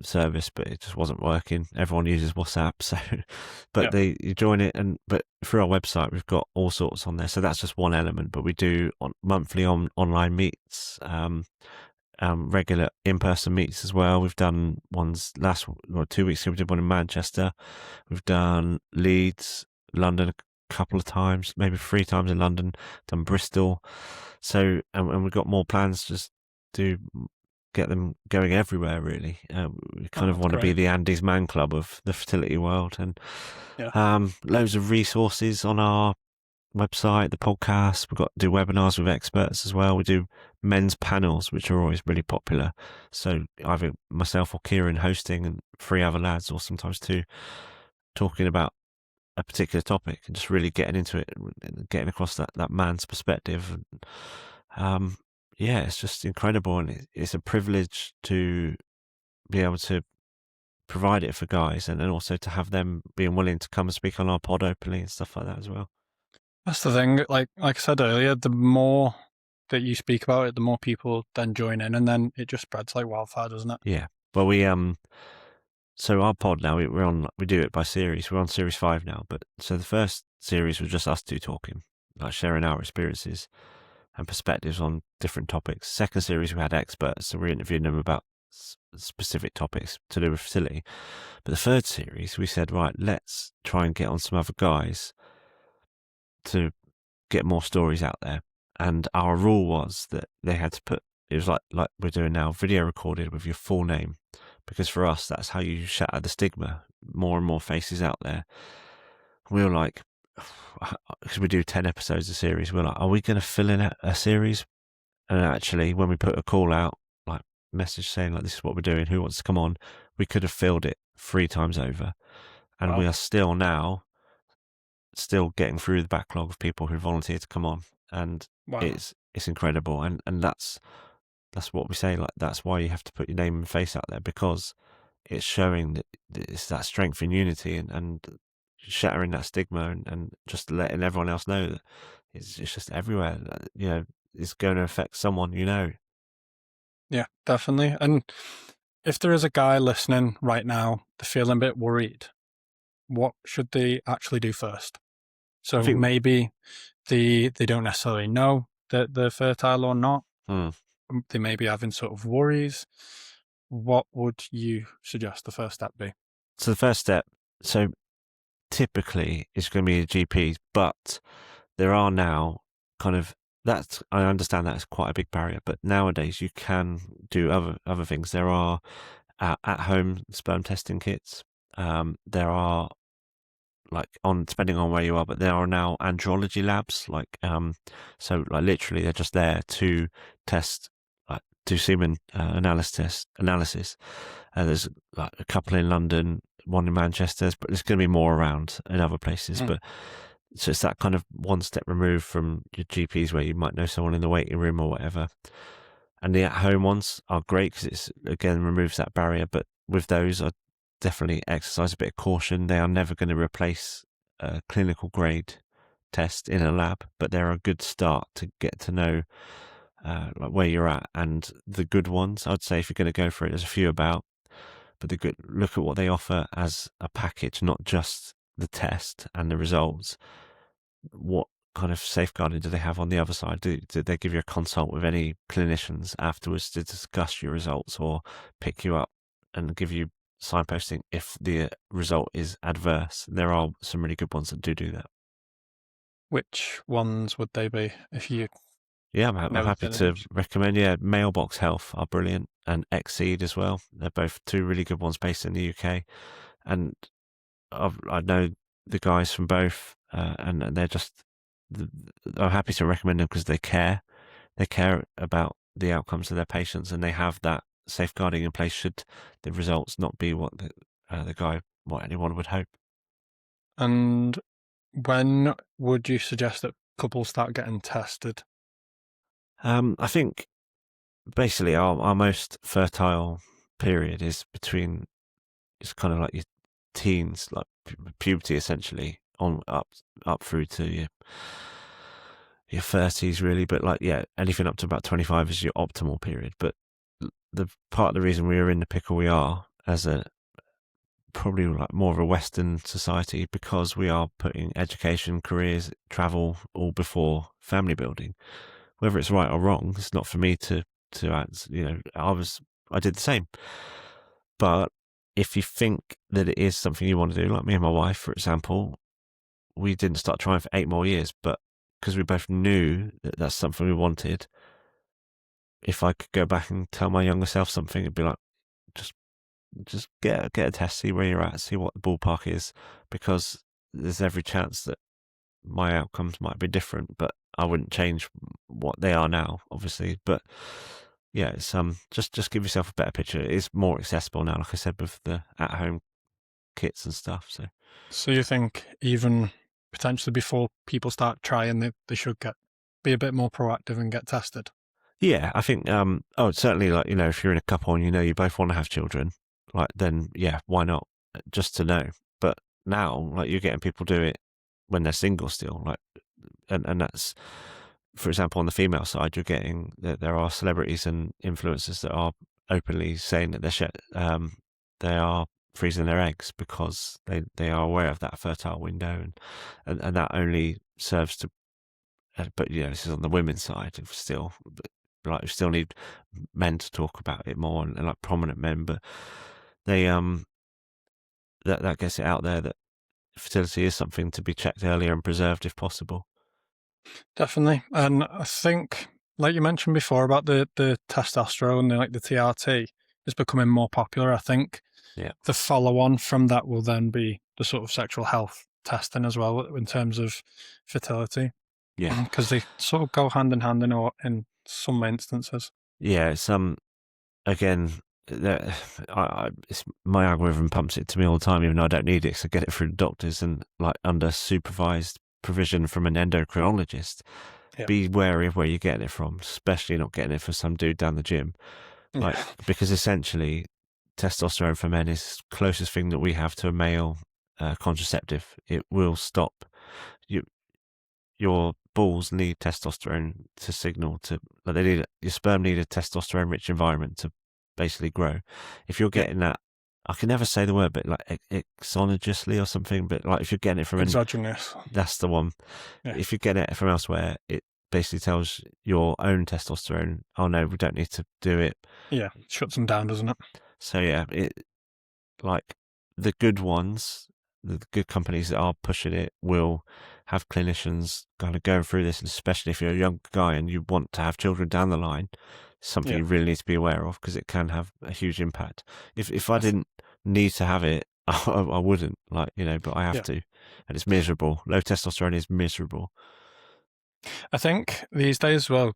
Speaker 2: service, but it just wasn't working. Everyone uses WhatsApp, so but you join it, but through our website we've got all sorts on there. So that's just one element, but we do monthly online meets, regular in-person meets as well. We've done ones 2 weeks ago. We did one in Manchester. We've done Leeds, London a couple of times, maybe 3 times in London, done Bristol. So and we've got more plans just to get them going everywhere, really. We kind of want to be the Andy's Man Club of the fertility world, and loads of resources on our website, the podcast. We've got to do webinars with experts as well. We do men's panels, which are always really popular. So either myself or Kieran hosting, and 3 other lads, or sometimes 2, talking about a particular topic and just really getting into it and getting across that man's perspective. And, yeah, it's just incredible, and it's a privilege to be able to provide it for guys, and then also to have them being willing to come and speak on our pod openly and stuff like that as well.
Speaker 1: That's the thing. Like I said earlier, the more that you speak about it, the more people then join in, and then it just spreads like wildfire, doesn't it?
Speaker 2: Yeah. Well, so our pod now, we do it by series. We're on series 5 now, but so the first series was just us 2 talking, like sharing our experiences and perspectives on different topics. Second series, we had experts, so we interviewed them about specific topics to do with fertility. But the third series, we said, right, let's try and get on some other guys to get more stories out there. And our rule was that they had to put, it was like we're doing now, video recorded with your full name, because for us, that's how you shatter the stigma. More and more faces out there. We were like, because we do 10 episodes a series, we're like, are we going to fill in a series? And actually, when we put a call out, like message saying like, this is what we're doing, who wants to come on, we could have filled it 3 times over. And
Speaker 1: Wow.
Speaker 2: we are still getting through the backlog of people who volunteer to come on. And
Speaker 1: Wow.
Speaker 2: it's incredible. And that's what we say, like, that's why you have to put your name and face out there, because it's showing that it's that strength in unity, and shattering that stigma, and just letting everyone else know that it's just everywhere. You know, it's going to affect someone, you know.
Speaker 1: Yeah, definitely. And if there is a guy listening right now, they're feeling a bit worried, what should they actually do first?
Speaker 2: I
Speaker 1: So
Speaker 2: think,
Speaker 1: maybe they don't necessarily know that they're fertile or not.
Speaker 2: hmm.
Speaker 1: They may be having sort of worries. What would you suggest the first step be?
Speaker 2: So the first step, so typically it's going to be a GP, but there are now kind of, that's, I understand that's quite a big barrier, but nowadays you can do other things. There are at home sperm testing kits. There are, like, on depending on where you are, but there are now andrology labs, like so like literally they're just there to test, like, do semen analysis. There's like a couple in London, one in Manchester, but there's going to be more around in other places. But so it's that kind of one step removed from your GPs, where you might know someone in the waiting room or whatever. And the at-home ones are great because it's, again, removes that barrier. But with those, I definitely exercise a bit of caution. They are never going to replace a clinical grade test in a lab, but they're a good start to get to know like where you're at. And the good ones, I'd say, if you're going to go for it, there's a few about, but the good, look at what they offer as a package, not just the test and the results. What kind of safeguarding do they have on the other side? Did they give you a consult with any clinicians afterwards to discuss your results, or pick you up and give you signposting if the result is adverse? There are some really good ones that do that.
Speaker 1: Which ones would they be if you
Speaker 2: Yeah, I'm
Speaker 1: know
Speaker 2: happy
Speaker 1: the
Speaker 2: to
Speaker 1: names?
Speaker 2: recommend. Yeah, Mailbox Health are brilliant, and Exceed as well. They're both 2 really good ones based in the UK, and I know the guys from both, and they're just, I'm happy to recommend them because they care. They care about the outcomes of their patients, and they have that safeguarding in place should the results not be what what anyone would hope.
Speaker 1: And when would you suggest that couples start getting tested?
Speaker 2: I think basically our most fertile period is between, it's kind of like your teens, like puberty essentially, on up through to your 30s really. But like, yeah, anything up to about 25 is your optimal period. But the part of the reason we are in the pickle we are, as a probably like more of a Western society, because we are putting education, careers, travel all before family building. Whether it's right or wrong, it's not for me to act. You know, I did the same. But if you think that it is something you want to do, like me and my wife, for example, we didn't start trying for 8 more years, but because we both knew that that's something we wanted. If I could go back and tell my younger self something, it'd be like, just get a test, see where you're at, see what the ballpark is, because there's every chance that my outcomes might be different, but I wouldn't change what they are now, obviously. But yeah, it's just give yourself a better picture. It is more accessible now, like I said, with the at-home kits and stuff.
Speaker 1: So you think even potentially before people start trying, they should be a bit more proactive and get tested?
Speaker 2: Yeah, I think certainly, like, if you're in a couple and you both want to have children, like, then yeah, why not? Just to know. But now, like, you're getting people do it when they're single still, like, and that's, for example, on the female side, you're getting that there are celebrities and influencers that are openly saying that they are freezing their eggs because they are aware of that fertile window, and that only serves to. But this is on the women's side still. But, like, we still need men to talk about it more, and like prominent men. But they that gets it out there that fertility is something to be checked earlier and preserved if possible.
Speaker 1: Definitely. And I think, like you mentioned before about the testosterone, the TRT is becoming more popular. I think
Speaker 2: Yeah.
Speaker 1: the follow on from that will then be the sort of sexual health testing as well in terms of fertility.
Speaker 2: Yeah.
Speaker 1: Because they sort of go hand in hand in some instances.
Speaker 2: Yeah. It's again, it's my algorithm pumps it to me all the time, even though I don't need it, because I get it through the doctors and like under supervised provision from an endocrinologist.
Speaker 1: Yeah.
Speaker 2: Be wary of where you're getting it from, especially not getting it from some dude down the gym. Like, because essentially, testosterone for men is the closest thing that we have to a male contraceptive. It will stop you. Your balls need testosterone to signal to, like, your sperm need a testosterone rich environment to basically grow. If you're getting that, I can never say the word, but like exogenously or something, but like if you're getting it from
Speaker 1: Exogenous.
Speaker 2: that's the one.
Speaker 1: Yeah.
Speaker 2: If you get it from elsewhere, it basically tells your own testosterone, oh no, we don't need to do it.
Speaker 1: Yeah. Shuts them down, doesn't it?
Speaker 2: So yeah, like the good ones, the good companies that are pushing it will have clinicians kind of going through this, and especially if you're a young guy and you want to have children down the line, something you really need to be aware of, because it can have a huge impact. If I didn't need to have it, I wouldn't, like, but I have to, and it's miserable. Low testosterone is miserable.
Speaker 1: I think these days, well,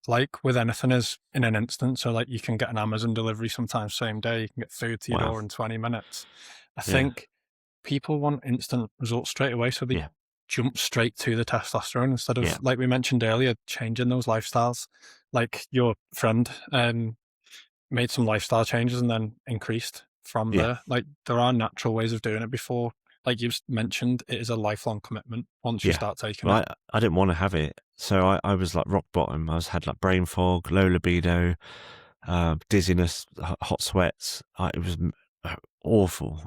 Speaker 1: like with anything is in an instant. So like you can get an Amazon delivery sometimes same day, you can get food to your door in 20 minutes. I think people want instant results straight away, so they jump straight to the testosterone instead of, like we mentioned earlier, changing those lifestyles. Like your friend made some lifestyle changes and then increased from there. Like there are natural ways of doing it before. Like you've mentioned, it is a lifelong commitment once you start taking it.
Speaker 2: I didn't want to have it, so I was like rock bottom. had like brain fog, low libido, dizziness, hot sweats. It was awful.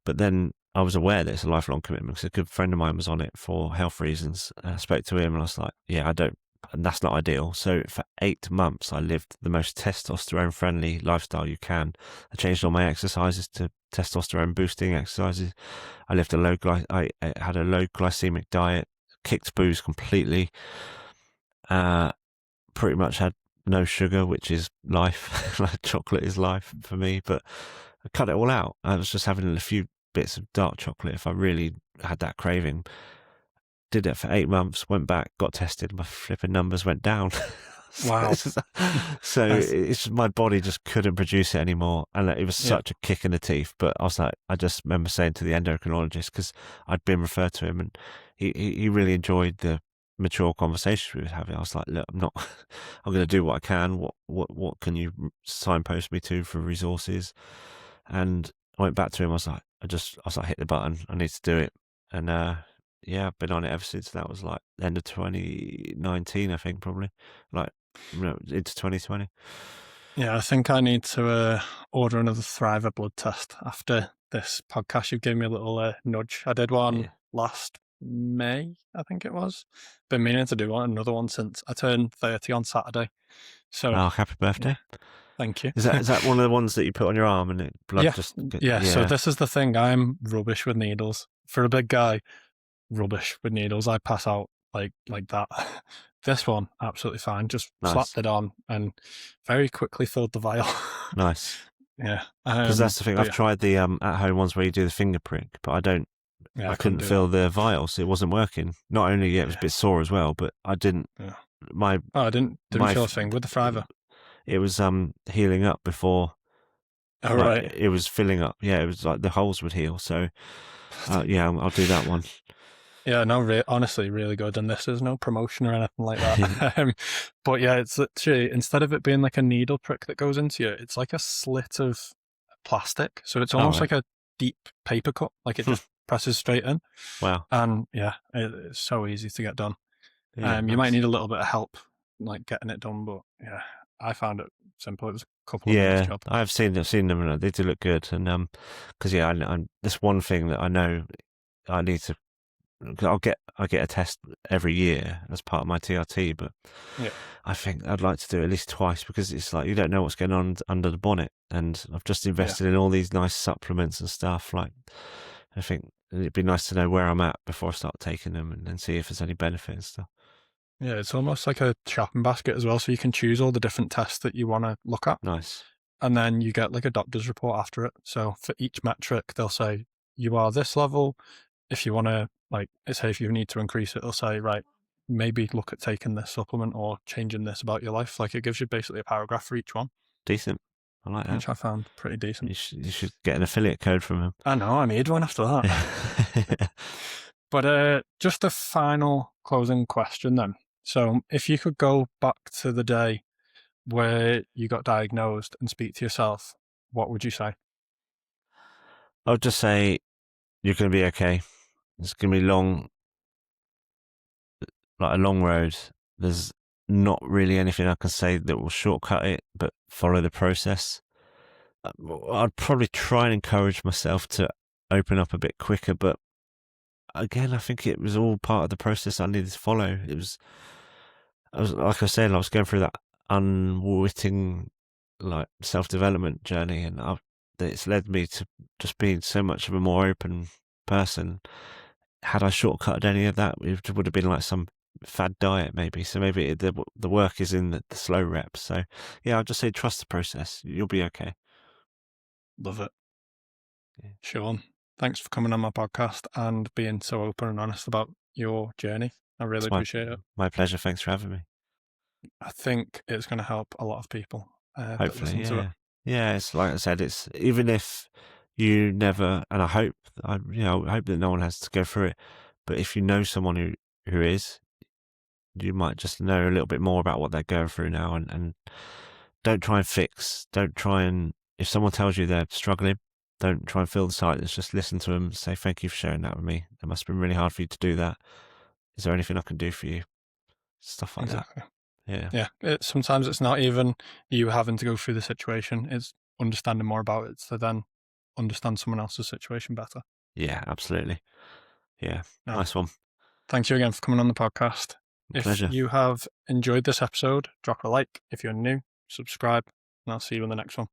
Speaker 2: But then I was aware that it's a lifelong commitment, because a good friend of mine was on it for health reasons. I spoke to him and I was like, and that's not ideal. So for 8 months, I lived the most testosterone friendly lifestyle you can. I changed all my exercises to testosterone boosting exercises. I had a low glycemic diet, kicked booze completely. Pretty much had no sugar, which is life. Like, chocolate is life for me, but I cut it all out. I was just having a few bits of dark chocolate if I really had that craving. Did it for 8 months, went back, got tested, my flipping numbers went down.
Speaker 1: Wow.
Speaker 2: So it's my body just couldn't produce it anymore, and it was such a kick in the teeth. But I was like, I just remember saying to the endocrinologist, because I'd been referred to him, and he really enjoyed the mature conversations we were having. I was like, look, I'm going to do what I can. What can you signpost me to for resources? And I went back to him. I was like, hit the button. I need to do it. And I've been on it ever since. That was like the end of 2019, I think, probably, like, into 2020.
Speaker 1: Yeah, I think I need to order another Thriver blood test after this podcast. You've given me a little nudge. I did one last May, I think it was. Been meaning to do another one since I turned 30 on Saturday. So,
Speaker 2: happy birthday!
Speaker 1: Thank you.
Speaker 2: Is that one of the ones that you put on your arm and it blood just?
Speaker 1: So this is the thing. I'm rubbish with needles. For a big guy, rubbish with needles. I pass out like that. This one, absolutely fine. Just slapped it on and very quickly filled the vial.
Speaker 2: Nice.
Speaker 1: Yeah.
Speaker 2: Because that's the thing. I've tried the at-home ones where you do the finger prick, but I don't
Speaker 1: Yeah,
Speaker 2: I
Speaker 1: I couldn't
Speaker 2: couldn't
Speaker 1: do
Speaker 2: feel
Speaker 1: that.
Speaker 2: the vial, so it wasn't working. Not only it was a
Speaker 1: Yeah,
Speaker 2: bit sore as well, but I didn't.
Speaker 1: yeah.
Speaker 2: My
Speaker 1: Oh, I didn't
Speaker 2: my
Speaker 1: feel a
Speaker 2: f-
Speaker 1: thing with the fiver.
Speaker 2: it was healing up before,
Speaker 1: All
Speaker 2: like
Speaker 1: right.
Speaker 2: it was filling up. Yeah, it was like the holes would heal. So yeah, I'll do that one.
Speaker 1: Yeah, no, honestly, really good. And this is no promotion or anything like that. But yeah, it's literally, instead of it being like a needle prick that goes into you, it's like a slit of plastic. So it's
Speaker 2: All
Speaker 1: almost
Speaker 2: right.
Speaker 1: like a deep paper cut, like it just presses straight in.
Speaker 2: Wow.
Speaker 1: And yeah, it's so easy to get done.
Speaker 2: Yeah,
Speaker 1: You might
Speaker 2: nice.
Speaker 1: need a little bit of help, like getting it done, but yeah, I found it simple. It was a couple of minutes
Speaker 2: Yeah,
Speaker 1: job.
Speaker 2: I've seen them, and they do look good. And because yeah, I'm that's one thing that I know I need to. 'Cause I get a test every year as part of my TRT, but
Speaker 1: Yeah,
Speaker 2: I think I'd like to do it at least twice because it's like you don't know what's going on under the bonnet, and I've just
Speaker 1: yeah,
Speaker 2: invested in all these nice supplements and stuff. Like I think it'd be nice to know where I'm at before I start taking them, and then see if there's any benefit and stuff.
Speaker 1: yeah. It's almost like a shopping basket as well, so you can choose all the different tests that you want to look at.
Speaker 2: Nice,
Speaker 1: And then you get like a doctor's report after it. So for each metric, they'll say you are this level. If you want to, like, say if you need to increase it, they'll say, right, maybe look at taking this supplement or changing this about your life. Like it gives you basically a paragraph for each one,
Speaker 2: decent. I like that.
Speaker 1: which I found pretty decent.
Speaker 2: You should get an affiliate code from
Speaker 1: I know, I need one after that.
Speaker 2: him.
Speaker 1: But just a final closing question then. So if you could go back to the day where you got diagnosed and speak to yourself, what would you say?
Speaker 2: I'll just say you're going to be okay. It's going to be long, like a long road. There's not really anything I can say that will shortcut it, but follow the process. I'd probably try and encourage myself to open up a bit quicker, but again, I think it was all part of the process I needed to follow. I was like I said, I was going through that unwitting, like self-development journey, and it's led me to just being so much of a more open person. Had I shortcutted any of that, it would have been like some fad diet, maybe. So maybe the work is in the slow reps. So yeah, I'll just say trust the process. You'll be okay.
Speaker 1: Love it.
Speaker 2: Yeah.
Speaker 1: Shaun, thanks for coming on my podcast and being so open and honest about your journey. I really
Speaker 2: It's
Speaker 1: appreciate it.
Speaker 2: my pleasure. Thanks for having me.
Speaker 1: I think it's going to help a lot of people that
Speaker 2: Hopefully,
Speaker 1: listen to it.
Speaker 2: yeah, yeah. It's like I said. It's even if you never, and I hope that no one has to go through it. But if you know someone who is, you might just know a little bit more about what they're going through now, and don't try and fix. Don't try and if someone tells you they're struggling, don't try and fill the silence. Just listen to them. Say thank you for sharing that with me. It must have been really hard for you to do that. Is there anything I can do for you? Stuff like that.
Speaker 1: Exactly.
Speaker 2: Yeah.
Speaker 1: Yeah. Sometimes it's not even you having to go through the situation, it's understanding more about it to then understand someone else's situation better.
Speaker 2: Yeah. Absolutely. Yeah.
Speaker 1: No,
Speaker 2: Nice one.
Speaker 1: thank you again for coming on the podcast. If
Speaker 2: Pleasure.
Speaker 1: you have enjoyed this episode, drop a like. If you're new, subscribe, and I'll see you in the next one.